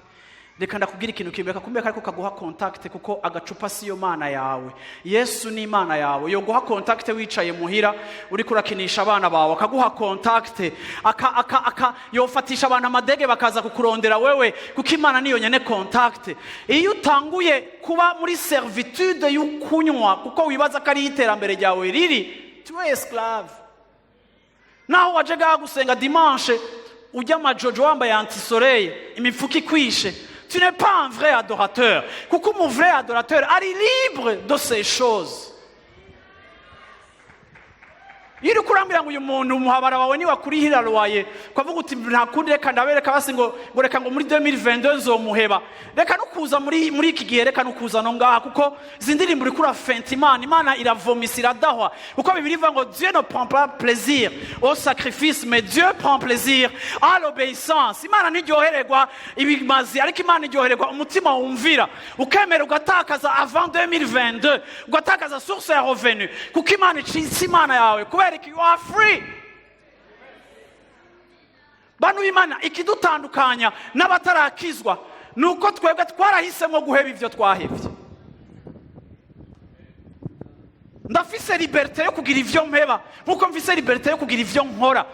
Reka ndakubwira ikintu kimwe, kakumbeka ariko kaguha contact, kuko agacupa siyo Mana yawe. Yesu ni Imana yawe. Yo guha contact wicaye muhira uri kurakinisha abana bawe, akaguha contact, yofatisha abantu amadege bakaza kukurondera wewe, kuko Imana niyo nyene contact. Iyo utanguye kuba muri servitude y'ukunywa kuko wibaza ko ari iterambere ryawe riri, tu es esclave. Naho waje gusenga dimanche ujya majojo wambaye anti-soleil, imifuka ikwishe, tu n'es pas un vrai adorateur. Kuko mon vrai adorateur est libre de ces choses. Yiri kurambira ngo uyu muntu umuhabara wawe ni wakurihira rwaye, kwavuga uti nta kundi reka ndabereka basi ngo reka ngo muri 2022 nzomuheba. Reka nukuza muri iki gihe, reka nukuza no ngaha, kuko zindirimbo uri kura fentimana Imana iravomisira dahwa. Kuko Bibiliya ivuga ngo Dieu ne prend pas plaisir au sacrifice, mais Dieu prend plaisir à l'obéissance. Imana ntiryohererwa ibimazi, ariko Imana iryohererwa umutima wumvira, ukemera ugatakaza avant 2022, ugatakaza source ya revenu, kuko Imana icitse Imana yawe kubera you are free. Banu Imana ikidutandukanya n'abatarakizwa nuko twebwe twarahisemo guheba ivyo twahevye. ndafise liberté yo kugira ivyo mpeba nkuko mfise liberté yo kugira ivyo nkora.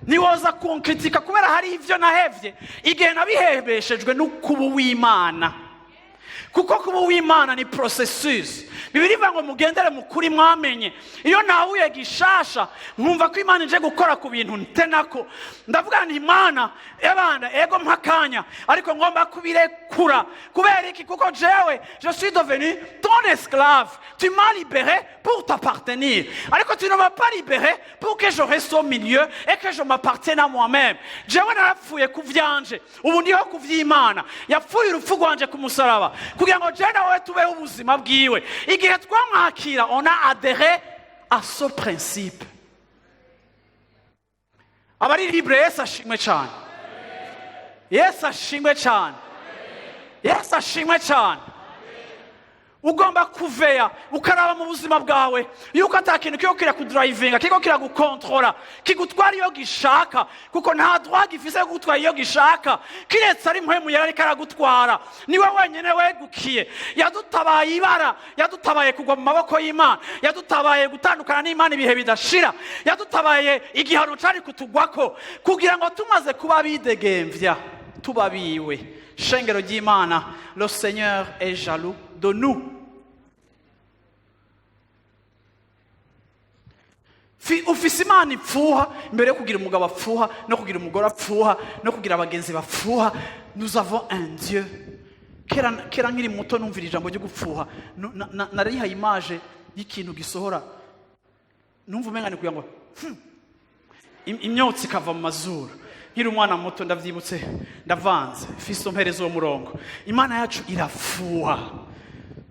Niwoza kunkritika kubera hari ivyo nahevye igihe nabihebeshejwe n'ukubu w'Imana, kuko kubu w'Imana ni processus. Bibiri bivuga ngo mugendere mukuri mwamenye. Iyo nahuye gishasha nkumva ko Imana ije gukora ku bintu ntenako, ndavuga nti Imana ebana ego mpakanya ariko ngomba kubirekura. Kubera iki? Kuko jewe je suis devenu ton esclave. Tu m'as libéré pour t'appartenir, ariko tu ne m'as pas libéré pour que je reste au milieu et que je m'appartienne à moi-même. Jewe narapfuye kuvyanje, ubu ndiho kuvy'Imana. Yapfuye urupfu rwanje ku musaraba kugira ngo je nawe tubeho ubuzima bwiwe. Igihe twamwakira on a adhéré à ce principe. Abari libre Yesu ashimwe cyane. Yesu ashimwe cyane. Yesu ashimwe cyane. Ugomba kuveya ukaraba mu buzima bwawe yuko atakintu kiko kira kudrivinga kiko kira gukontrola kigutwara iyo gishaka, kuko nta droit gifise yo gutwara iyo gishaka kiretse ari mpwemu yari karagutwara. Niwe wenyene wegukiye, yadutabaye ibara, yadutabaye kugwa mu maboko y'Imana, yadutabaye gutandukana n'Imana ibihe bidashira, yadutabaye igihano cari kutugwako kugira ngo tumaze kuba bidegemvya tubabiwe. Shengero ry'Imana, le Seigneur est jaloux de nous. Ufise Imana ipfuha mbere yo kugira umugabo apfuha no kugira umugore apfuha no kugira abagenzi bapfuha. Nous avons un Dieu. Kera nkiri muto numvira ijambo ryo gupfuha nariha image y'ikintu gisohora, numva umengane kugira ngo imyotsi kava mu mazuru. Nkiri umwana muto ndavyibutse ndavanze fiso mpereza uwo murongo. Imana yacu irafuha.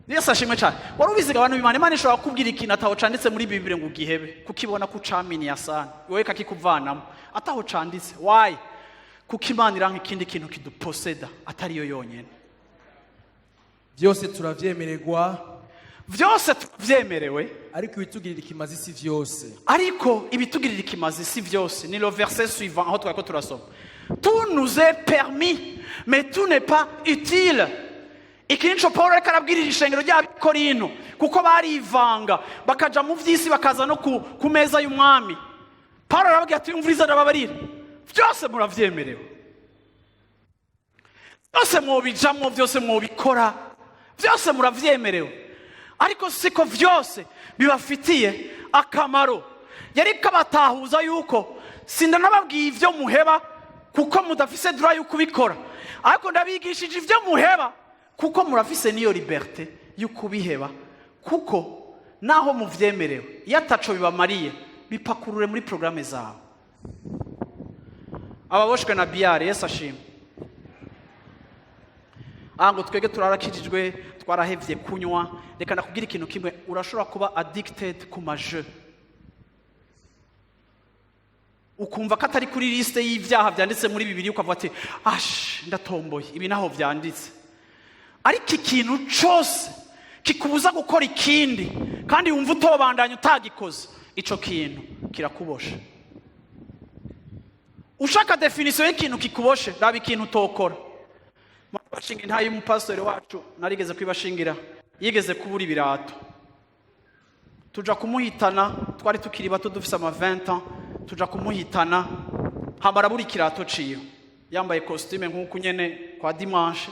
Yesu ashimwe cyane. Wari ubiziga abantu b'Imana, Imana ishobora kubwira ikintu ataho canditse muri Bibiliya ngo ugihebe kukibona ko camini yasana wowe kakikuvanamo ataho canditse. Why? Kuko Imana iranka ikindi kintu kiduposeda atari yo yonyene. Byose turavyemererwa, vyose tuvyemerewe, ariko ibitugirira ikimazi si vyose. Ariko ibitugirira ikimazi si vyose. Ni le verset suivant aho twako turasoma. Tout nous est permis, mais tout n'est pas utile. Ikincho Paulo ariko arabwirira ishengero ry'Abikorino kuko barivanga bakaja mu vy'isi bakaza no ku meza y'umwami. Paulo arababwira ati umviriza ndababarira, vyose muravyemerewe, vyose mwobijamwo, vyose mwobikora, vyose muravyemerewe, ariko siko vyose bibafitiye akamaro. Yari kabatahuza yuko sinda nababwiye ivyo muheba kuko mudafise droit yo kubikora, ariko ndabigishije ivyo muheba kuko murafise niyo liberté yo kubiheba, kuko naho muvyemerewe iyo ataco bibamariye bipakurure muri programme zawe. Ababoshwe na biare, Yesu ashimwe. Ango twege turarakijijwe twarahevye kunywa. Reka nakubwira ikintu kimwe, urashobora kuba addicted ku maje ukumva ko atari kuri liste y'ivyaha vyanditse muri Bibiliya ukavuga ati ndatomboye ibi naho vyanditse. Ariko ikintu cyose kikubuza gukora ikindi kandi wumva utobandanya utagikoze, ico kintu kirakubosha. Ushaka definition y'ikintu kikuboshe, raba ikintu utokora. Bashinga ntayo umupastori wacu narigeze kwibashingira, yigeze kubura ibirato. Tuja kumuhitana, twari tukiri bato dufise ama 20 ans, tuja kumuhitana hambara buri kirato ciyo. Yambaye costume nk'uko nyene kwa dimanche.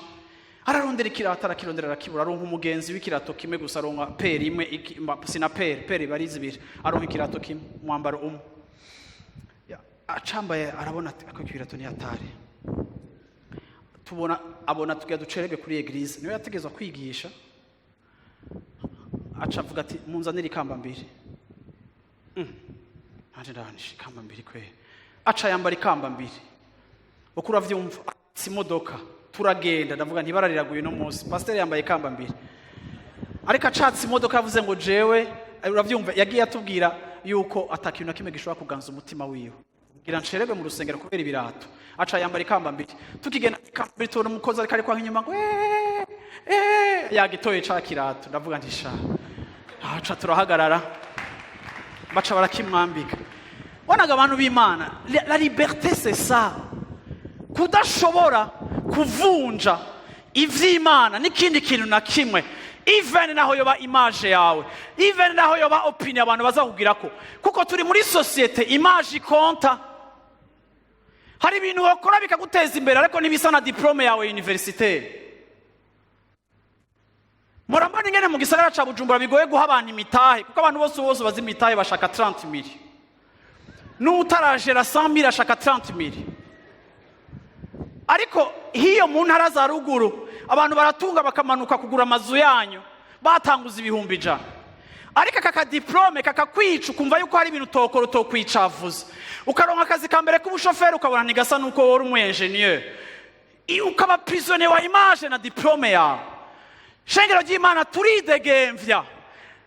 Ararondera ikirato arakirondera arakibura, aronka umugenzi w'ikirato kimwe gusa, aronka pere imwe, sina pere barizi biri, aronka ikirato kimwe mwambaro umwe. Acambaye arabona ati ako kirato ni atari. Abona tugiye ducerege kuri eglise, niwe yategezwa kwigisha. Aca avuga ati munzanire ikamba mbiri. Anje ndanisha ikamba mbiri kwe. Aca yambara ikamba mbiri. Ukura vyumva simodoka turagenda, ndavuga ntibarariraguye no munsi. Pastor yambaye ikamba mbiri. Ariko acatse imodoka yavuze ngo jewe, uravyumva yagiye atubwira yuko atakintu na kimwe gishobora kuganza umutima wiwe. Gira ncerebe mu rusengero kubera ibirato. Aca yambara ikamba mbiri. Tukigenda ikamba mbiri tubona umukozi ariko ari kwa nk'inyuma ngo yagitoye ca kirato. Ndavuga nti sha. Aca turahagarara. Baca barakimwambika. Bonaga abantu b'Imana, la liberté c'est ça. Kudashobora kuvunja ivy'Imana n'ikindi kintu na kimwe even naho yoba image yawe, even naho yoba opinion abantu bazakugirako, kuko turi muri societe image konta. Hari ibintu wakora bikaguteza imbere ariko nibisa na diplome yawe universitaire. Murambana ingene mu gisagara ca Bujumbura bigoye guha abantu imitahe, kuko abantu bose bazi imitahe bashaka 30,000. N'utarajera 100,000 ashaka 30,000. Ariko hiyo mu ntara za ruguru abantu baratunga bakamanuka kugura amazu yanyu batanguza ibihumbi 100. Ariko kaka diplome kakakwica ukumva yuko hari ibintu utokora utokwicavuza. Ukaronka akazi ka mbere k'ubushoferi ukabona ntigasa nuko wari umu engineer. Ukaba prisonnier wa image na diplome yawe. Shengero ry'Imana turidegemvya.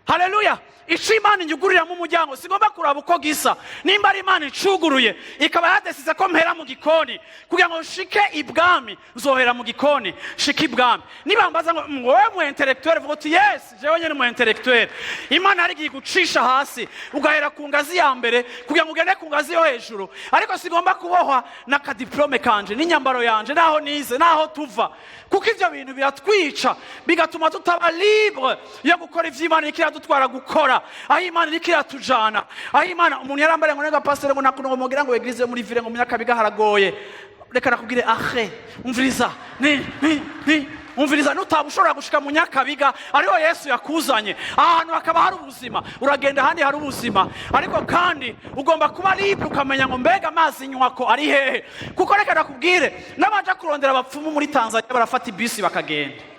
Haleluya. Ico Imana inyugurira mu muryango sigomba kuraba uko gisa. Nimba ari Imana icuguruye ikaba yadesize ko mpera mu gikoni kugira ngo shike ibwami nzohera mu gikoni shike ibwami. Niba mbaza ngo wowe mu intellectuel vuga uti yes jewe nyene mu intellectuel. Imana ari gigucisha hasi ugahera ku ngazi ya mbere kugira ngo ugende ku ngazi yo hejuru. Ariko sigomba kubohwa na ka diplome kanje n'inyambaro yanje naho nize naho tuva. Kuko ivyo bintu biratwica bigatuma tutaba libre yo gukora ivy'Imana ikira dutwara gukora. Aho Imana irikira tujana, aho Imana umuntu yarambare ngo nega pastor ngo nakuno mugira ngo eglise muri vire ngo myaka biga haragoye. Reka nakubwire ahe umviriza umviriza nutabushobora gushika mu nyakabiga ariho Yesu yakuzanye ahantu hakaba hari ubuzima uragenda handi hari ubuzima ariko kandi ugomba kuba libre ukamenya ngo mbega amazi nywako ari hehe kuko reka nakubwire n'abaje kurondera abapfumu muri Tanzania barafata ibisi bakagenda.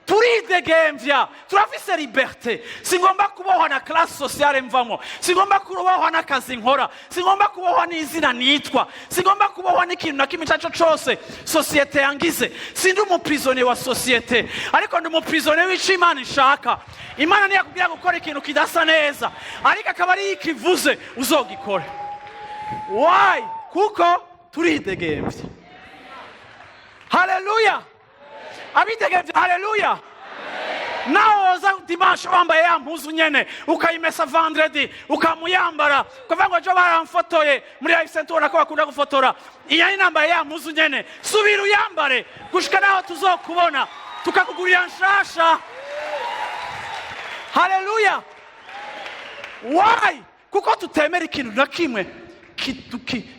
Turidegemvya turafise liberté singomba kubohwa na classe sociale mvamo singomba kubohwa na kazi nkora singomba kubohwa n'izina nitwa singomba kubohwa n'ikintu na kimwe cyaco cyose societe yangize sindi umuprisonnier wa societe ariko ndi umuprisonnier w'Imana ishaka. Imana niyo yakubwira gukora ikintu kidasa neza ariko akaba ari ikivuze uzogikora. Why? Kuko turidegemvya. Haleluya. Abidegemvya haleluya. Nawe oza dimanche wambaye ya mpuzu nyene ukayimesa vendredi ukamuyambara kuva ngo jo baramfotoye muri live center nako bakunda gufotora iya nambaye ya mpuzu nyene subira uyambare gushika naho tuzokubona tukakugurira nshasha. Haleluya. Why? Kuko tutemera ikintu na kimwe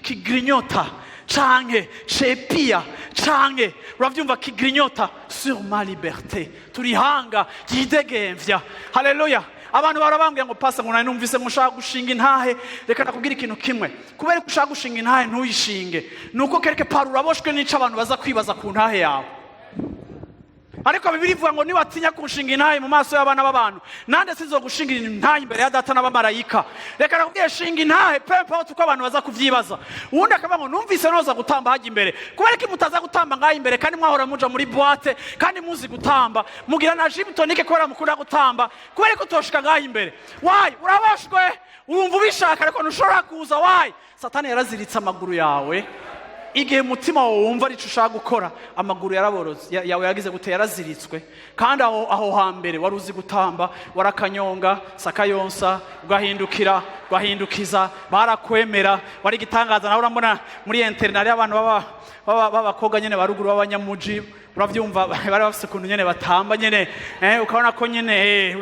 kigrinyota canke chepia canke uravyumva kigrinyota sur ma liberté turihanga yidegemvya. Haleluya. Abantu barabambwiye ngo pasa ngo nari numvise ngo ushaka gushinga intahe reka nakubwira ikintu kimwe kubera ko ushaka gushinga intahe ntuyishinge nuko kereke par uraboshwe n'ico abantu baza kwibaza ku ntahe yawe. Ariko Bibiliya ivuga ngo niwatinya kunshinga intahe mu maso y'abana b'abantu nande sinzogushinga intahe imbere ya data n'abamarayika. Reka nakubwiye shinga intahe pepe aho tuko abantu baza kuvyibaza. Uwundi akaba ngo numvise noza gutamba haje imbere kubera ko mutaza gutamba ngaho imbere kandi mwahora muja muri boîte kandi muzi gutamba mugira na gym tonique kubera mukunda gutamba kubera ko toshika ngaho imbere. Why? Uraboshwe urumva ubishaka ariko ntushobora kuza. Why? Satani yaraziritse amaguru yawe igihe mutima wawe wumva ari cyo ushaka gukora amaguru yaraboroze yawe yagize gute yaraziritswe kandi aho hambere wari uzi gutamba warakanyonga sakayonsa ugahindukiza barakwemera wari gitangaza nawe urambona muri internet y'abantu b'abakobwa nyene baruguru b'abanyamuji uravyumva bari bafise kuntu nyene batamba nyene ukabona ko nyene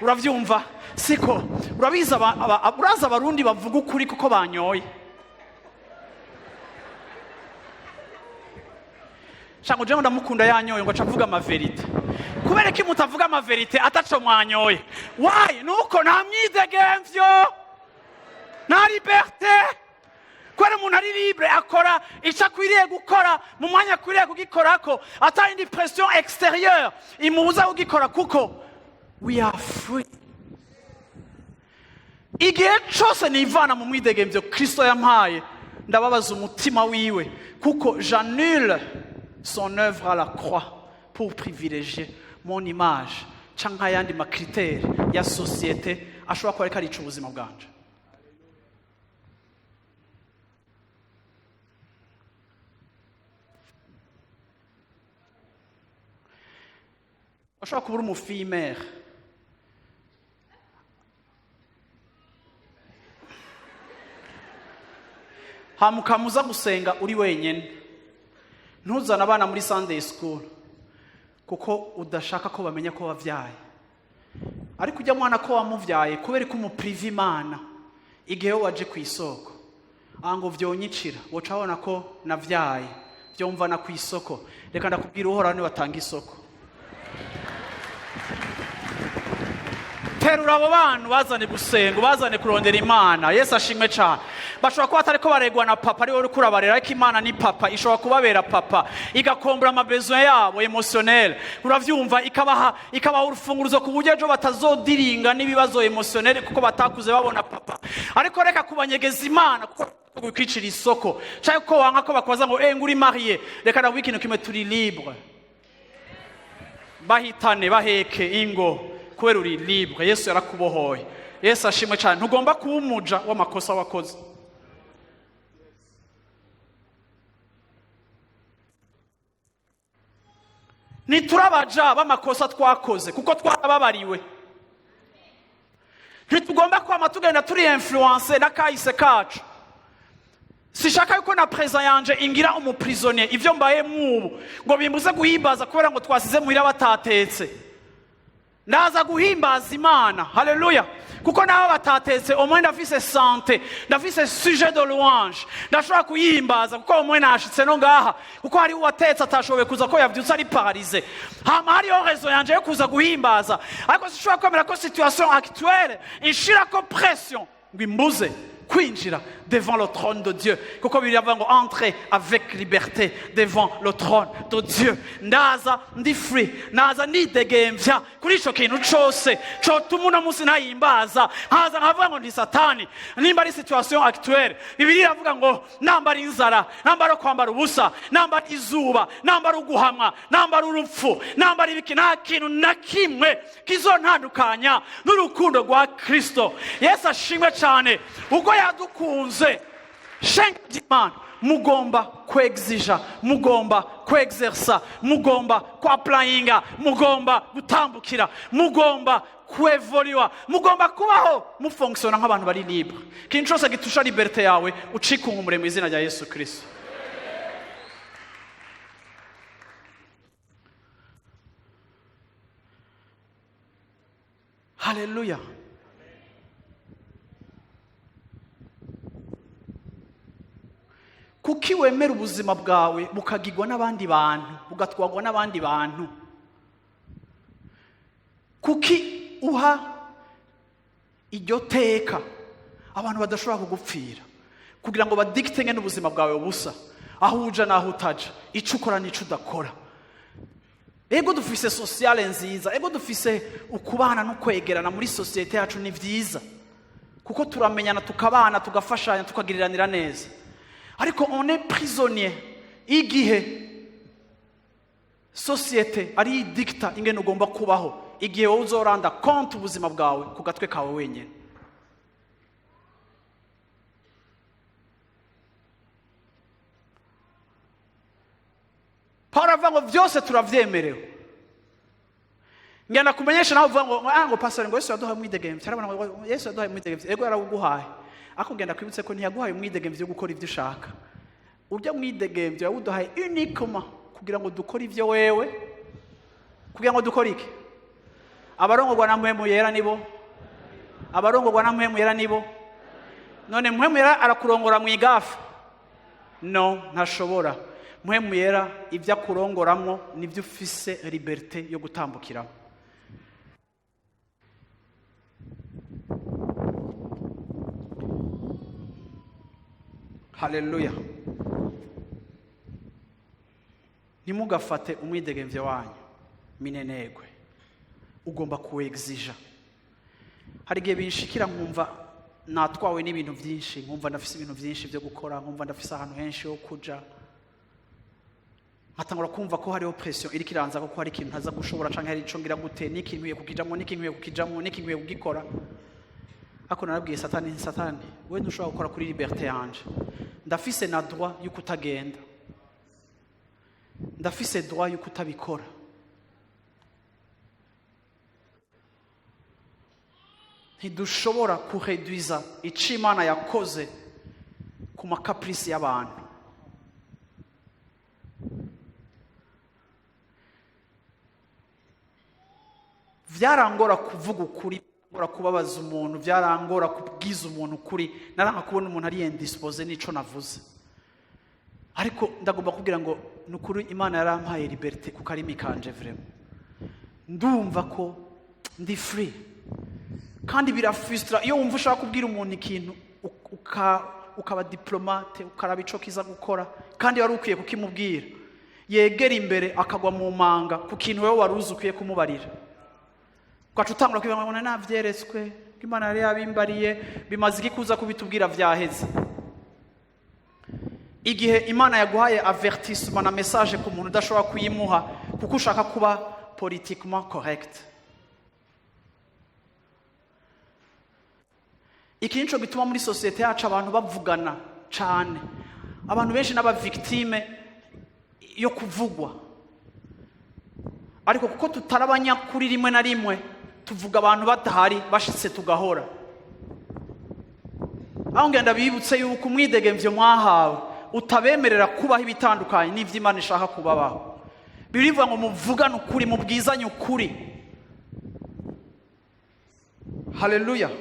uravyumva siko urabiza uraza abarundi bavuga ukuri kuko banyoye. Shango jewe ndamukunda yanyoye ngo acavuga ama verite kubera ko mutavuga ama verite ataco mwanyoye. Why? Nuko nta myidegemvyo na liberté kwera umuntu ari libre akora ico akwiriye gukora mu mwanya akwiriye kugikorako ata indi pression extérieure imubuza kugikora kuko we are free. Igihe cose nivana mu mwidegemvyo Kristo yampaye ndababaza umutima wiwe kuko j'annule son œuvre à la croix pour privilégier mon image canka yandi ma critère ya société ashobora kuba ariko arica ubuzima bwanje. Ashobora kuba umufimere hamukamuza gusenga uri wenyene ntuzana abana muri Sunday school kuko udashaka ko bamenya ko wavyaye. Ariko ujya mwana ko wamuvyaye kubera ko umupriva Imana igihe waje ku isoko ngo vyonyicira woca abona ko navyaye vyomvana ku isoko. Reka ndakubwira Uhoraho ni watanga isoko. Terura abo bantu bazane gusenga, bazane kurondera Imana. Yesu ashimwe cyane. Bashobora kuba atariko baregwa na papa ari wowe uriko urabarera, ariko Imana ni papa, ishobora kubabera papa igakombora amabesoin yabo emotionnel, uravyumva, ikabaha urufunguruzo ku buryo ejo batazodiringa n'ibibazo emotionnel kuko batakuze babona papa. Ariko reka kubanyegeza Imana kuko kwicira isoko cyangwa ko wanka ko bakwaza ngo nguri marié. Reka ndavuga ikintu kimwe, turi libre. Bahitane baheke ingo kubera uri libre. Yesu yarakubohoye. Yesu ashimwe cyane. Ntugomba kuba umuja w'amakosa wakoze. Niturabaja b'amakosa twakoze kuko twarababariwe. Ntitugomba kwama tugenda turi influence na kahise kacu. Sishaka yuko na preza yanje ingira umuprisonnier ivyo mbaye mwubu ngo bimbuze guhimbaza kubera ngo twasize muhira batatetse. Ndaza guhimbaza Imana. Haleluya. Kuko nabo batatetse omwe ndafise santé, ndafise sujet de louange, ndashobora kuyihimbaza kuko omwe nashitse no ngaha kuko hari uwatetse atashoboye kuza ko yavyutse ari paralysé. Hama hariho raison yanje yo kuza guhimbaza, ariko sishobora kwemera ko situation actuelle inshira ko pression ngo imbuze kwinjira devant le trône de Dieu. Kuko Bibiliya avuga ngo entrer avec liberté devant le trône de Dieu. Ndaza ndi free, naza nidegemvya kuri ico kintu cose cotuma uno munsi ntayimbaza, haza nkavuga ngo ndi satani nimba ari situation actuelle. Bibiliya avuga ngo nambara inzara, nambara kwambara ubusa, nambara izuba, nambara uguhamwa, nambara urupfu, nambara ibiki, nta kintu na kimwe kizontandukanya n'urukundo rwa Kristo. Yesu ashimwe cyane. Ubwo yadukunze shenga Imana, mugomba kwexija, mugomba kwexersa, mugomba kwapplyinga, mugomba gutambukira, mugomba kwevoluwa, mugomba kubaho mufonctiona nk'abantu bari libre. Kintu cyose gitusha liberté yawe ucikunkumure mu izina rya Yesu Kristo. Haleluya. Kuki wemera ubuzima bwawe bukagirwa n'abandi bantu, bugatwagwa n'abandi bantu? Kuki uha iryo teka abantu badashobora kugupfira kugira ngo badictenge n'ubuzima bwawe busa, aho uja naho utaja, ico ukora n'ico udakora? Ego dufise sociale nziza, ego dufise ukubana no kwegerana muri societe yacu ni vyiza kuko turamenyana, tukabana, tugafashanya, tukagiriranira neza. Ariko on est prisonnier igihe societe ari dicta ingene ugomba kubaho, igihe wowe uzoranda compte ubuzima bwawe ku gatwe kawe wenyine. Paulo avuga ngo vyose turavyemerewe. Ngenda kumenyesha nawe uvuga ngo pastor ngo Yesu yaduhaye umwidegemvye. Cyarabona ngo Yesu yaduhaye umwidegemvye. Ego yaraguhaye. Ako ngenda kwibutse ko ntiyaguhaye umwidegemvye yo gukora ivyo ushaka. Urya mwidegemvye yawuduhaye uniquement kugira ngo dukore ivyo wewe. Kugira ngo dukore iki? Abarongorwa na mpwemu yera nibo. Abarongorwa na mpwemu yera nibo. None mpwemu yera arakurongora mu igafa? No, ntashobora. Mpwemu yera ivyo akurongoramwo nivyo ufise liberté yo gutambukiramo. Haleluya. Nimugafate umwidegemvye wanyu minenegwe, ugomba kuexija. Hari igihe binshikira nkumva natwawe n'ibintu byinshi, nkumva ndafise ibintu byinshi byo gukora, nkumva ndafise ahantu henshi ho kuja, nkatangura kumva ko hariho pression iri kiranza ko hari ikintu ntaza gushobora canke hari ico ngira gute, niki nkwiye kukijamwo, niki nkwiye kukijamwo, niki nkwiye kugikora. Ako narabwiye satani, we ntushobora gukora kuri liberté yanje. Ndafise na droit yo kutagenda, ndafise droit yo kutabikora. Ntidushobora kureduiza ico Imana yakoze ku makaprisi y'abantu. vyarangora kuvuga ukuri, byarangora kubabaza umuntu, byarangora kubwiza umuntu ukuri, naranka kubona umuntu ari indisposé n'ico navuze. Ariko ndagomba kugira ngo nukuri Imana yarampaye liberté ku karimi kanje vraiment. Ndumva ko ndi free. Kandi birafrustra iyo wumva ushaka kubwira umuntu ikintu ukaba diplomate, ukaraba ico kiza gukora kandi wari ukwiye kukimubwira. Yegera imbere akagwa mu manga ku kintu wewe waruzi ukwiye kumubarira. Kwacu utangura kwibanga navyeretswe, Imana yari yabimbariye, bimaze ikikuza kubitubwira vyaheze. Igihe Imana yaguhaye avertissement na message ku muntu udashobora kuyimuha kuko ushaka kuba politiquement correct. Iki nico gituma muri societe yacu abantu bavugana cyane. Abantu benshi n'aba victime yo kuvugwa. Ariko kuko tutarabanya kuri rimwe na rimwe tuvuga abantu badahari bashitse tugahora. Aho ngenda bibutse yuko umwidegemvyo mwahawe utabemerera kubaho ibitandukanye n'ivyo Imana ishaka kubabaho. Birivuga ngo muvugane ukuri, mubwizanye ukuri. Hallelujah.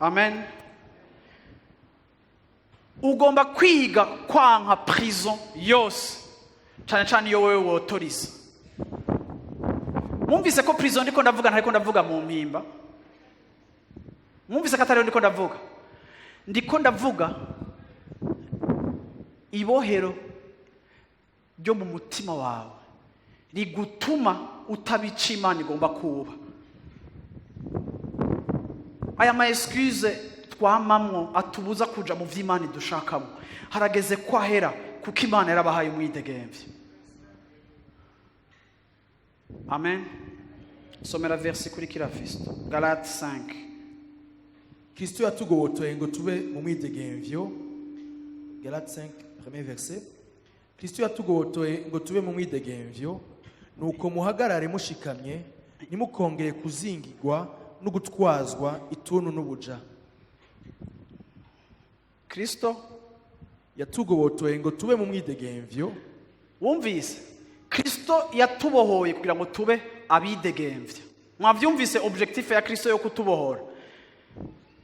Amen. Ugomba kwiga kwanka prison yose, cyane cyane iyo wewe wotoriza. Mwumvise ko prison ndiko ndavuga ntariko ndavuga mu mpimba? Mwumvise ko atari ndiko ndavuga? Ndiko ndavuga ibohero ryo mu mutima wawe rigutuma utabica Imana igomba kuba. Aya ma excuse twamamwo atubuza kuja mu vy'Imana dushakamo harageze kwahera kuko Imana yarabahaye umwidegemvye. Amen. Somera versi kuri kila Kristo. Galates 5. Kristo yatugobotoye ngo tube mu mwidegemvyo. Galates 5 premier verset. Kristo yatugobotoye ngo tube mu mwidegemvyo, nuko muhagarare mushikamye, nimukongere kuzingirwa no gutwazwa ituntu n'ubuja. Kristo yatugobotoye ngo tube mu mwidegemvyo. Wumvise? Kristo yatubohoye kugira ngo tube abidegemvya. Mwavyumvise objectif ya Kristo yo kutubohora?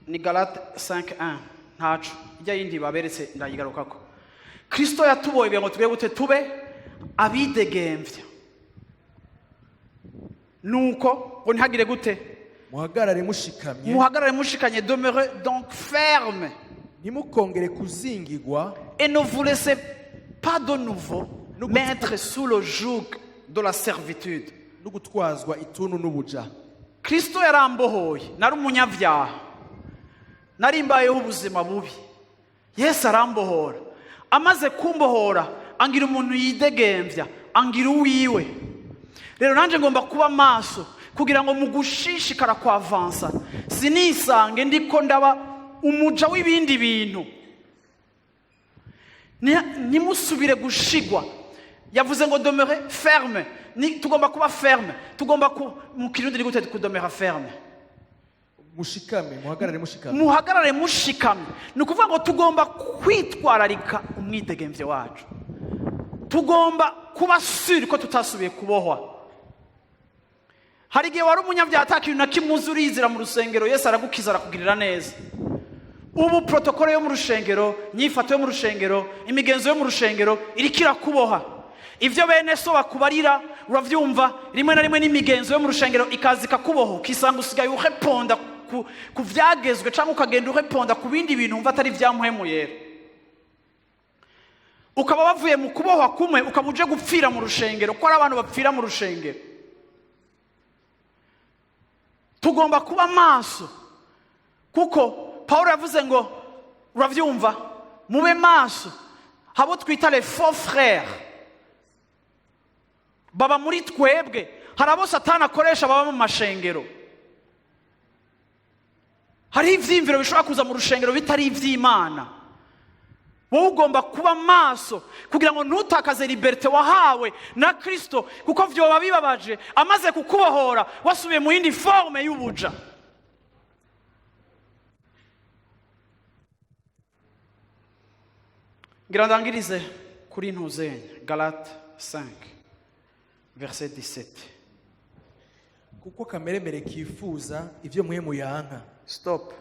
Ni Galates 5:1. Ntaco ijya yindi baberetse ndayigarukako. Kristo yatubohoye kugira ngo tube gute? Tube abidegemvya. Nuko ngo ntihagire gute? Muhagarare mushikamye. Muhagarare mushikanye, demeurez donc ferme. Nimukongere kuzingirwa. Et ne vous laissez pas de nouveau mettre sous le joug de la servitude. No gutwazwa ituntu n'ubuja. Kristo yarambohoye, nari umunyavyaha. Nari mbayeho ubuzima bubi. Yesu arambohora. Amaze kumbohora, angira umuntu yidegemvya, angira uwiwe. Rero nanje ngomba kuba maso kugira ngo mu gushishikara kwa avansa sinisange ndiko ndaba umuja w'ibindi bintu. Nimusubire gushigwa. Yavuze ngo demeure ferme. Tugomba kuba ferme. Tugomba mu kirundi ni gute kudomera ferme? Mushikame, muhagarare mushikame. Muhagarare mushikame. Nukuvuga ngo tugomba kwitwararika umwidegemvyo wacu. Tugomba kuba sure ko tutasubiye kubohwa. Hari igihe wari umunyavyaha atakintu na kimwe uzurizira mu rusengero, Yesu aragukiza arakugirira neza. Ubu protokole yo mu rushengero, nyifato yo mu rushengero, imigenzo yo mu rushengero irikira kuboha. Ivyo bene so bakubarira uravyumva, rimwe na rimwe n'imigenzo yo mu rushengero ikazika kuboho, kisanga usigaye ureponda ku vyagezwe cyangwa ukagenda ureponda ku bindi bintu umva atari vyamuhemuyera. Ukaba bavuye mu kubohwa kumwe ukabuje gupfira mu rushengero, ko ari abantu bapfira mu rushengero. Tugomba kuba maso kuko Paulo yavuze ngo uravyumva, mube maso, habo twita les faux frères baba muri twebwe. Hari abo Satani akoresha baba mu mashengero. Hari ivyimviro bishobora kuza mu rushengero bitari ivy'Imana. Wowe ugomba kuba maso kugira ngo ntutakaze liberté wahawe na Kristo, kuko vyoba bibabaje amaze kukubohora wasubiye mu yindi forme y'ubuja. Ngira ndangirize kuri ntuzenya Galates 5 verset 17. kuko kameremere kifuza ivyo mpwemu yanka. Stop.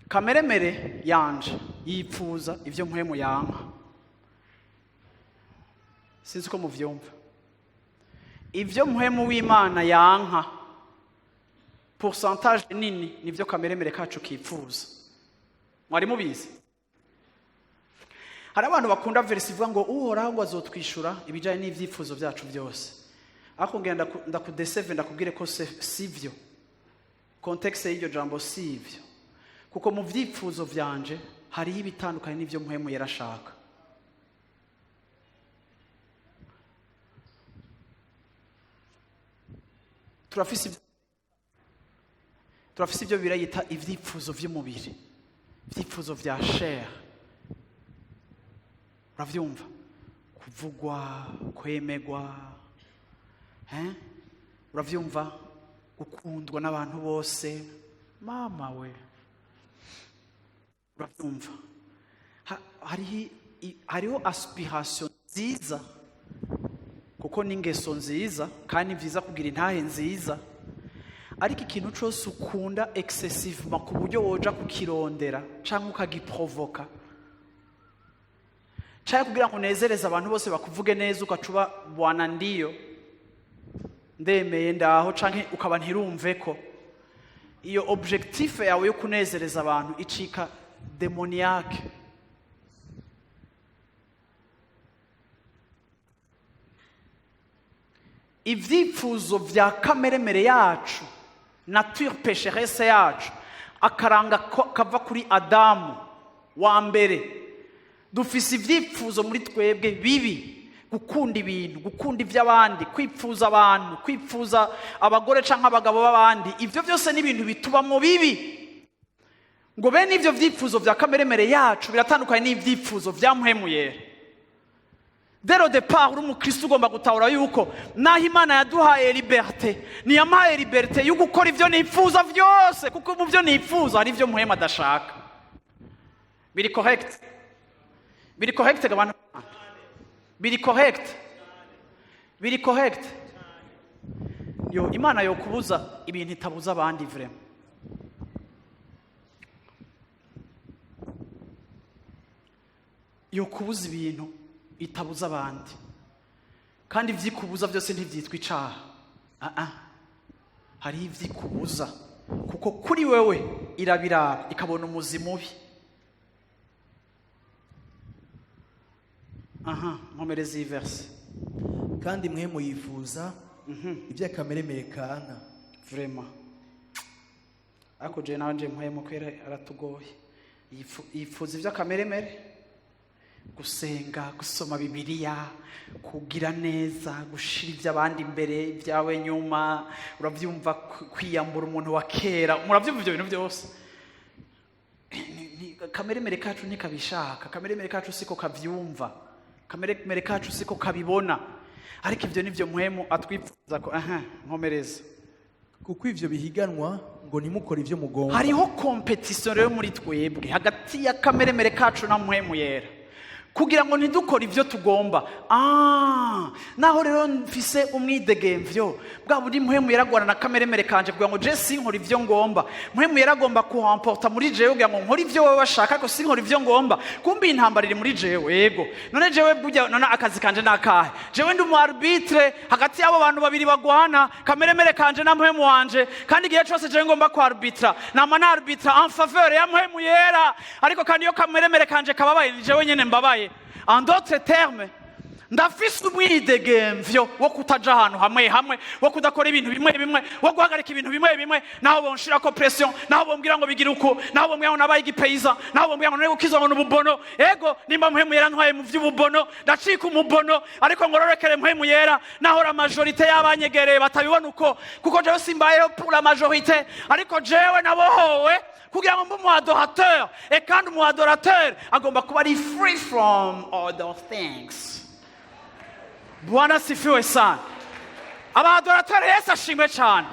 Kameremere yanje yipfuza ivyo mpwemu yanka. Sinzi ko muvyumva. Ivyo mpwemu w'Imana yanka, pourcentage nini nivyo kameremere kacu kipfuza. Mwari mubizi? Hari abantu bakunda verse ivuga ngo uhoraho ngo azotwishura ibijanye n'ivyifuzo vyacu byose. Ako ngenda ndakudeseve ndakubwire ko sivyo. Context y'iryo jambo sivyo. Kuko mu vyifuzo vyanje hariho ibitandukanye n'ivyo mpwemu yarashaka. Turafise ibyo birayita ivyifuzo vy'umubiri, ivyifuzo vya chair. Uravyumva? Kuvugwa, kwemegwa, uravyumva? Gukundwa n'abantu bose. Mama we, uravyumva? Hariho aspiration nziza, kuko n'ingeso nziza kandi vyiza kugira intahe nziza, ariko ikintu cyose ukunda excessivement ku buryo woja kukirondera canke ukagiprovoka cyangwa kugira ngo unezereze abantu bose bakuvuge neza ukacuba bwana ndiyo ndemeye ndaho canke ukaba ntirumve ko iyo objectif yawe yo kunezereza abantu icika demoniaque. Ivyifuzo vya kameremere yacu, nature pécheresse yacu, akaranga kava kuri Adamu wa mbere. Dufise ivyifuzo muri twebwe bibi, gukunda ibintu, gukunda ivy'abandi, kwipfuza abantu, kwipfuza abagore canke abagabo b'abandi. Ivyo byose ni ibintu bitubamo bibi. Ngo bene ivyo vyifuzo vya kameremere yacu biratandukanye n'ivyifuzo vya mpwemu yera. Dès le départ, uri umukristo ugomba gutahura yuko naho Imana yaduhaye liberté, niyampaye liberté yo gukora ivyo nifuza vyose, kuko mu byo nifuza hari ivyo mpwemu adashaka. Biri correct? Biri correct abantu? Biri correct? Biri correct? Yo, Imana yo kubuza ibintu itabuza abandi vraiment. Yo kubuza ibintu itabuza abandi, kandi ivyikubuza byose ntivyitwa icaha. Hari ivyikubuza kuko kuri wewe irabiraba ikabona umuzimu ubi. Nkomereza iyi verse. Kandi mpwemu yifuza ivya kameremere kanka. Vraiment. Ako je nanje mpwemu kwera aratugoye. Yifuza ivya kameremere, gusenga, gusoma Bibiliya, kugira neza, gushira iby'abandi imbere, ibyawe nyuma. Uravyumva? Kwiyambura umuntu wa kera. Muravyumva ibyo bintu byose? Kameremere kacu ntikabishaka. Kameremere kacu siko kavyumva. Kameremere kacu siko kabibona. Ariko ivyo nivyo mpwemu atwipfuza ko nkomereza. Kuko ivyo bihiganwa ngo nimukora ivyo mugomba. Hariho competition rero muri twebwe hagati ya kameremere kacu na mpwemu yera, kugira ngo ntidukore ivyo tugomba. Naho rero mfise umwidegemvyo bwa buri mpwemu yaragwana na kameremere kanje kugira ngo je sinkora ivyo ngomba. Mpwemu yaragomba kuhamporta muri jewe kugira ngo nkora ivyo wowe bashaka ko sinkora ivyo ngomba. Kumbi intambara iri muri jewe. Yego, none jewe burya none akazi kanje nakahe? Jewe ndi mu arbitre hagati y'abo bantu babiri bagwana, kameremere kanje na mpwemu wanje, kandi igihe cyose jewe ngomba ku arbitra nama na arbitra en faveur ya mpwemu yera. Ariko kandi iyo kameremere kanje kababaye ni jewe nyene mbabaye. En d'autres termes, ndafise umwidegemvyo wo kutaja ahantu hamwe hamwe, wo kudakora ibintu bimwe bimwe, wo guhagarika ibintu bimwe bimwe, naho bonshirako pression, naho bombwira ngo bigira uko, naho bombwira ngo nabaye igipeiza, naho bombwira ngo none gukiza ngo n'ububono. Ego, nimba mpwemu yera ntwaye mu vy'ububono, ndacika umubono, ariko ngororekere mpwemu yera, naho la majorité y'abanyegereye batabibona uko, kuko jewe simbayeho pour la majorité, ariko jewe nabohowe kugira ngo mbe umuadorateur. Et kandi umuadorateur agomba kuba ari free from other things. Bwana sifiwe sana. Abadorateur Yesu ashimwe cyane.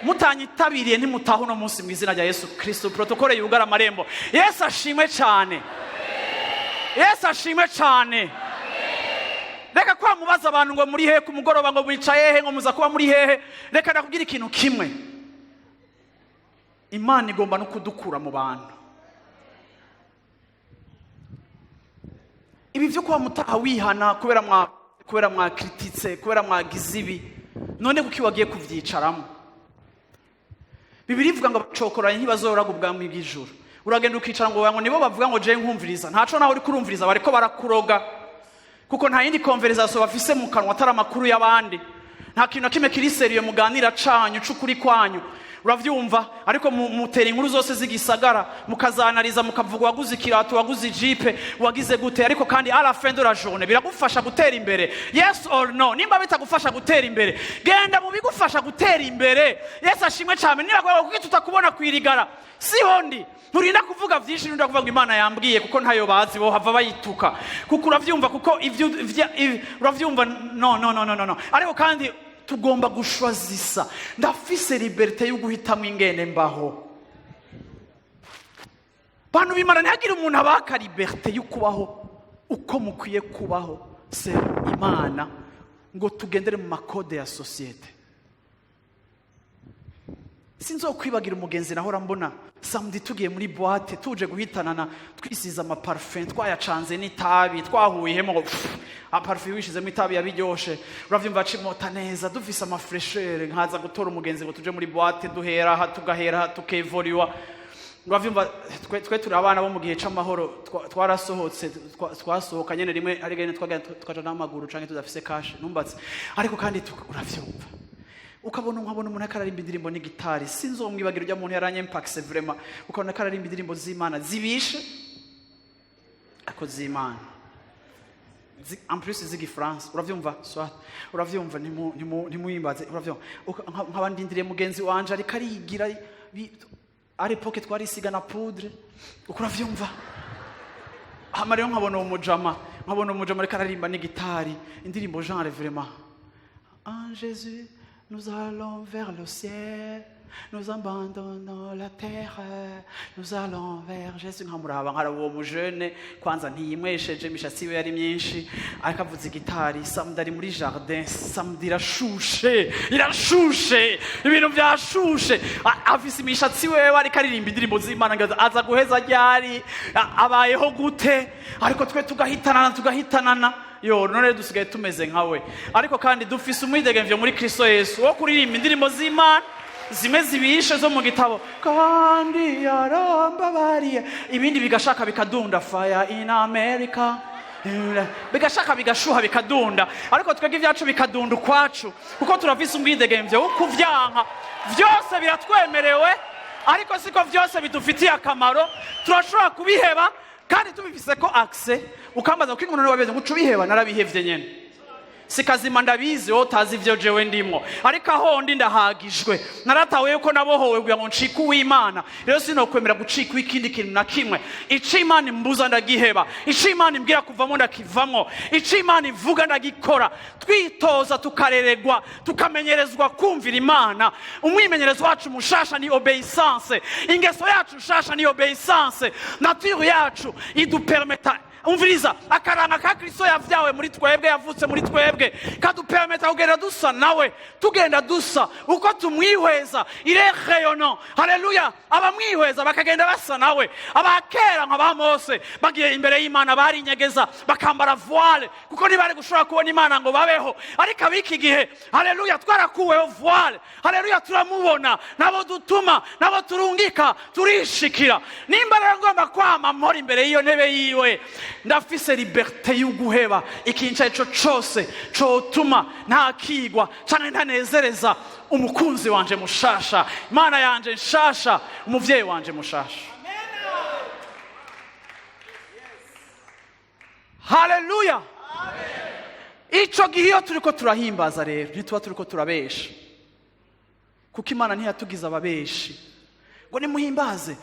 Mutanyitabiriye ntimutaho no munsi mu izina rya Yesu Kristo. Protokole yugara amarembo. Yesu ashimwe cyane. Yesu ashimwe cyane. Reka kwa mubaza abantu ngo muri hehe ku mugoroba ngo mwicaye hehe ngo muza kuba muri hehe. Reka ndakubwira ikintu kimwe, Imana igomba no kudukura mu bantu. Ibi byo kuba mutaha wihana kubera mwakrititse, kubera mwagize ibi, none kuki wagiye kuvyicaramo? Bibiri ivuga ngo abacokoranye ntibazoraga ubwami bw'ijuru. Uragenda ukicara ngo nibo bavuga ngo je nkumviriza, ntaco naho uri kurumviriza bariko barakuroga, kuko nta yindi conversation bafise mu kanwa atari amakuru y'abandi. Nta kintu na kimwe kiri seriyo muganira canyu c'ukuri kwanyu, uravyumva? Ariko mutera inkuru zose zigisagara, mukazanariza, mukavuga waguze ikirato, waguze jipe, wagize gute, ariko kandi à la fin de la journée biragufasha gutera imbere? Yes or no? Nimba bitagufasha gutera imbere, genda mu bigufasha gutera imbere. Yesu ashimwe cyane. Niba kuko tutakubona kwirigara siho ndi, nturinda kuvuga vyinshi, nturinda kuvuga ngo Imana yambwiye, kuko ntayo bazi, bo hava bayituka, kuko uravyumva, kuko ivyo uravyumva. No. Ariko kandi tugomba gushwazisa. Ndafise liberté yo guhitamo ingene mbaho. Bantu b'Imana, ntihagire umuntu abaka liberté yo kubaho uko mukwiye kubaho. Se Imana ngo tugendere mu makode ya societe. Sinzokwibagira umugenzi nahora mbona samedi tugiye muri boîte tuje guhitanana, twisiza ama parfum, twayacanze n'itabi, twahuyemo parfum wishizemo itabi yabiryoshe, uravyumva cimota neza, dufise ama fraîcheur, nkaza gutora umugenzi ngo tuje muri boîte, duhera aha tugahera tukevoriwa. Uravyumva twe turi abana bo mu gihe c'amahoro, twarasohotse, twasohoka nyene rimwe ari gane twaja n'amaguru canke tudafise cash, numbatse. Ariko kandi uravyumva, ukabona umuntu akararimba indirimbo n'igitari, sinzomwibagira ujya muntu yaranye impacts vraiment, ukabona akararimba indirimbo z'Imana zibishe ako z'Imana en plus zigi France, uravyumva? Soit uravyumva, nimuyimbaze, uravyumva? Nkabandindiriye mugenzi wanje ari karigira à l'époque twarisiga na poudre, uravyumva? Hamariyo nkabona umujama ari kararimba n'igitari, indirimbo genre vraiment. En Jésus nous allons vers le ciel, nous abandonnons la terre, nous allons vers Jésus. Nkamuraba nkara uwo mujene, kwanza ntiyimwesheje, imishatsi we yari myinshi, akavuza igitari. Samedi ari muri jardin, samedi irashushe, ibintu byashushe, afise imishatsi we ari karirimba indirimbo z'Imana, ngaza aza guheza ryari, abayeho gute? Ariko twe tugahitanana. Yo, none dusigaye tumeze nkawe. Ariko kandi dufise umwidegemvyo muri Kristo Yesu wo kuririmba indirimbo z'Imana zimwe zibishe zo mu gitabo, kandi yarambabariye, ibindi bigashaka bikadunda, fire in America, bigashaka bigashuha bikadunda. Ariko twege ivyacu bikadunda ukwacu, kuko turafise umwidegemvyo wo kuvyanka. Vyose biratwemerewe, ariko siko vyose bidufitiye akamaro. Turashobora kubiheba kandi tubifise ko access. Ukambaza uko umuntu wabeze ngo ubiheba, narabihevye nyene, sikazima ndabizi wowe utazi ivyo jewe ndimo, ariko aho ndi ndahagijwe, naratawe yuko nabohowe kugira ngo nciku w'Imana. Rero sinokwemera gucika ikindi kintu na kimwe. Ico Imana imbuza ndagiheba, ico Imana imbwira kuvamo ndakivamo, ico Imana ivuga ndagikora. Twitoza tukareregwa, tukamenyerezwa kumvira Imana. Umwimenyerezo wacu mushasha ni obéissance, ingeso yacu shasha ni obéissance. Nature yacu idupermeta, umviriza, akaranga ka Kristo yavyawe muri twebwe, yavutse muri twebwe, kadupermeta kugenda dusa nawe, tugenda dusa uko tumwihweza. Ile rayonnant, haleluya. Abamwihweza bakagenda basa nawe. Abakera nk'aba Mose bagiye imbere y'Imana barinyegeza, bakambara voile, kuko ntibari gushobora kubona Imana ngo babeho. Ariko abiki gihe, haleluya, twarakuweho voile, haleluya, turamubona, nabo dutuma, nabo turungika, turishikira. Nimba rero ngomba kwama mpora imbere y'iyo ntebe yiwe, ndafise liberté y'uguheba ikintu ico cose cotuma ntakigwa canke ntanezereza umukunzi wanje mushasha, Imana yanje nshasha, umuvyeyi wanje mushasha. Haleluya. Ico gihe iyo turiko turahimbaza rero ntituba turiko turabesha, kuko Imana ntiyatugize ababeshi ngo nimuhimbaze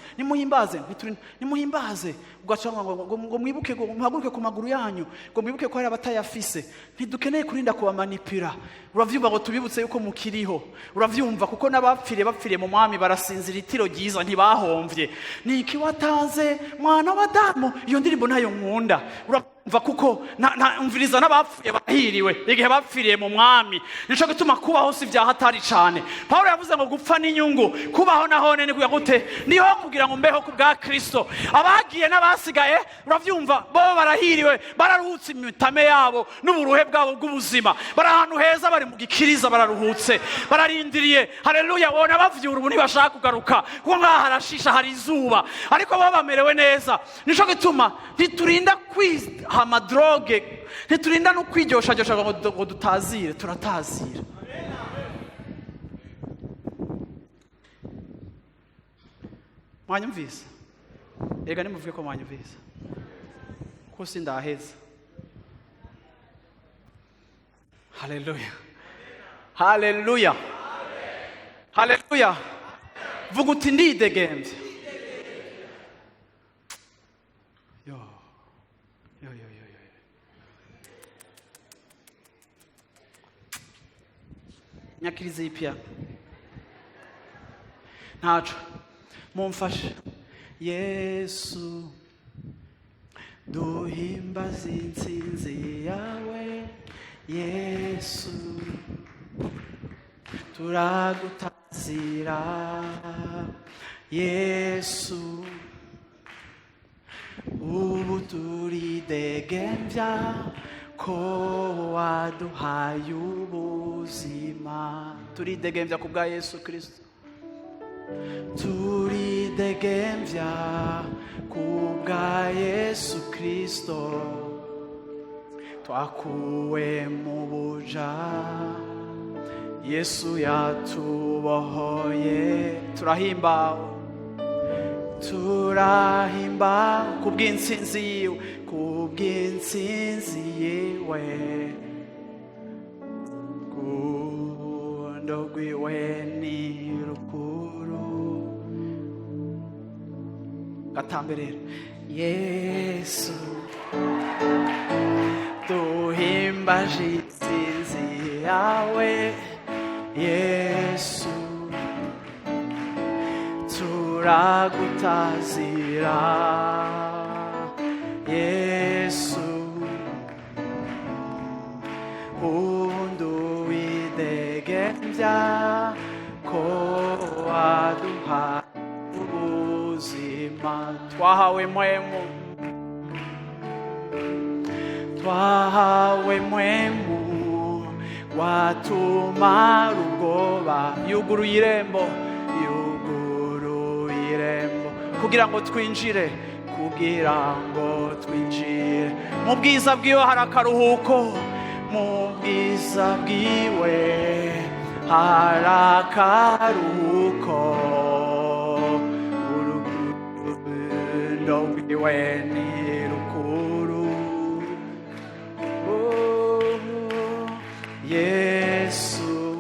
ugacanga ngo mwibuke, ngo muhaguruke ku maguru yanyu, ngo mwibuke ko hari abatayafise. Ntidukeneye kurinda kubamanipira. Uravyumva ngo tubibutse yuko mukiriho, uravyumva, kuko n'abapfiriye mu mwami barasinzira itiro ryiza, ntibahomvye. Niki watanze mwana wa Adamu, iyo ndirimbo nayo nkunda. mva kuko umviriza n'abapfuye bahiriwe igihe bapfiriye mu mwami. Nico gituma kubaho si bya hatari cyane. Paulo yavuze ngo gupfa n'inyungu, kubaho nahone ni kuya gute, niho kugira ngo mbeho ku bwa Kristo. Abagiye n'abasigaye uravyumva bo barahiriwe, bararuhutse imitame yabo n'uburuhe bwabo bw'ubuzima, bari ahantu heza, bari mu gikiriza, bararuhutse, bararindiriye. Haleluya. Wona bavyura ubu ntibashaka kugaruka kuko ngaha harashisha, hari izuba, ariko bo bamerewe neza. Nico gituma ntiturinda amadroge, ntiturinda no kwiryosha ngo dutazire, turatazira. Mwanyumvise? Ega nimuvuge ko mwanyumvise ko sindaheza. Haleluya, haleluya, haleluya. Vuga uti ndidegembye. Nyakirize ipya ntaco mumfashe. Yesu duhimbaze intsinzi yawe, Yesu turagutazira, Yesu ubu turidegembya ko waduhaye ubuzima. Turidegembya ku bwa Yesu Kristo, turidegembya ku bwa Yesu Kristo. Twakuwe mu buja, Yesu yatubohoye. Turahimbawe, turahimba ku bw'intsinzi yiwe, ku bw'intsinzi yiwe, rukundo rwiwe ni rukuru. Gatamberera. Yesu duhimbaje intsinzi yawe, Yesu turagutazira, Yesu unduwidegembya ko waduha ubuzima. Twahawe mwemu, twahawe mwemu watumara ubwoba. Yuguruye irembo, yuguruye irembo kugira ngo twinjire, kugira ngo twinjire mu bwiza bwiwe. Hari akaruhuko mu bwiza bwiwe, hari akaruhuko, urukundo rwiwe ni rukuru. Yesu,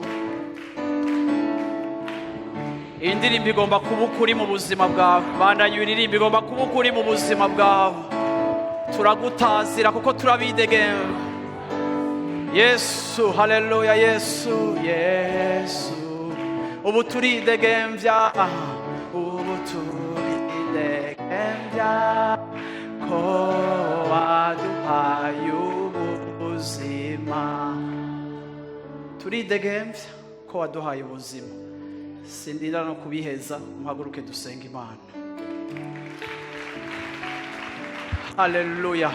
indirimbo igomba kuba ukuri mu buzima bwawe. Bandanye uririmba, igomba kuba ukuri mu buzima bwawe. Turagutazira kuko turabidegembya. Yesu, haleluya. Yesu, Yesu ubu turidegembya, ubu turidegembya ko waduhaye ubuzima. Turidegembya ko waduhaye ubuzima. Sindira no kubiheza, muhaguruke dusenga Imana. Haleluya,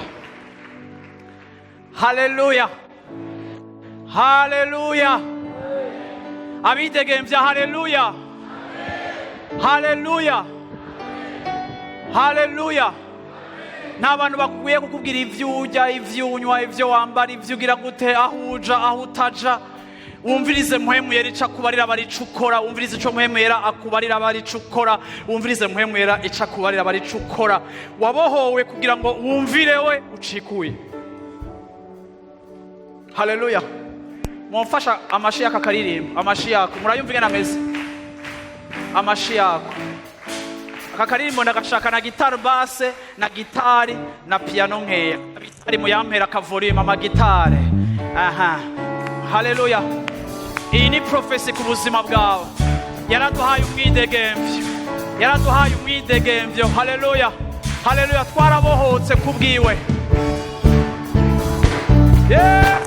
haleluya, haleluya. Abidegembya, haleluya, haleluya, haleluya. Nta bantu bakwiye kukubwira ivyo urya, ivyo unywa, ivyo wambara, ivyo ugira gute, aho uja, aho utaja. Wumvirize muhemu yera ica kubarira barica ukora. Wumvirize ico muhemu yera akubarira barica ukora. Wumvirize muhemu yera ica kubarira barica ukora. Wabohowe kugira ngo wumvirewe ucikuye. Haleluya. Mumfasha amashi yaka karirimba. Amashi yako murayumva ingene ameze? Amashi yako aka karirimbo ndagashaka na guitar bass na gitari na piano nkeya. Gitari muyampera ka volume ama gitare. Aha. Haleluya. Iyi ni prophecy ku buzima bwawe. Yaraduhaye umwidegembyo, yaraduhaye umwidegembyo. Haleluya, haleluya. Twarabohotse kubwiwe, Yeah.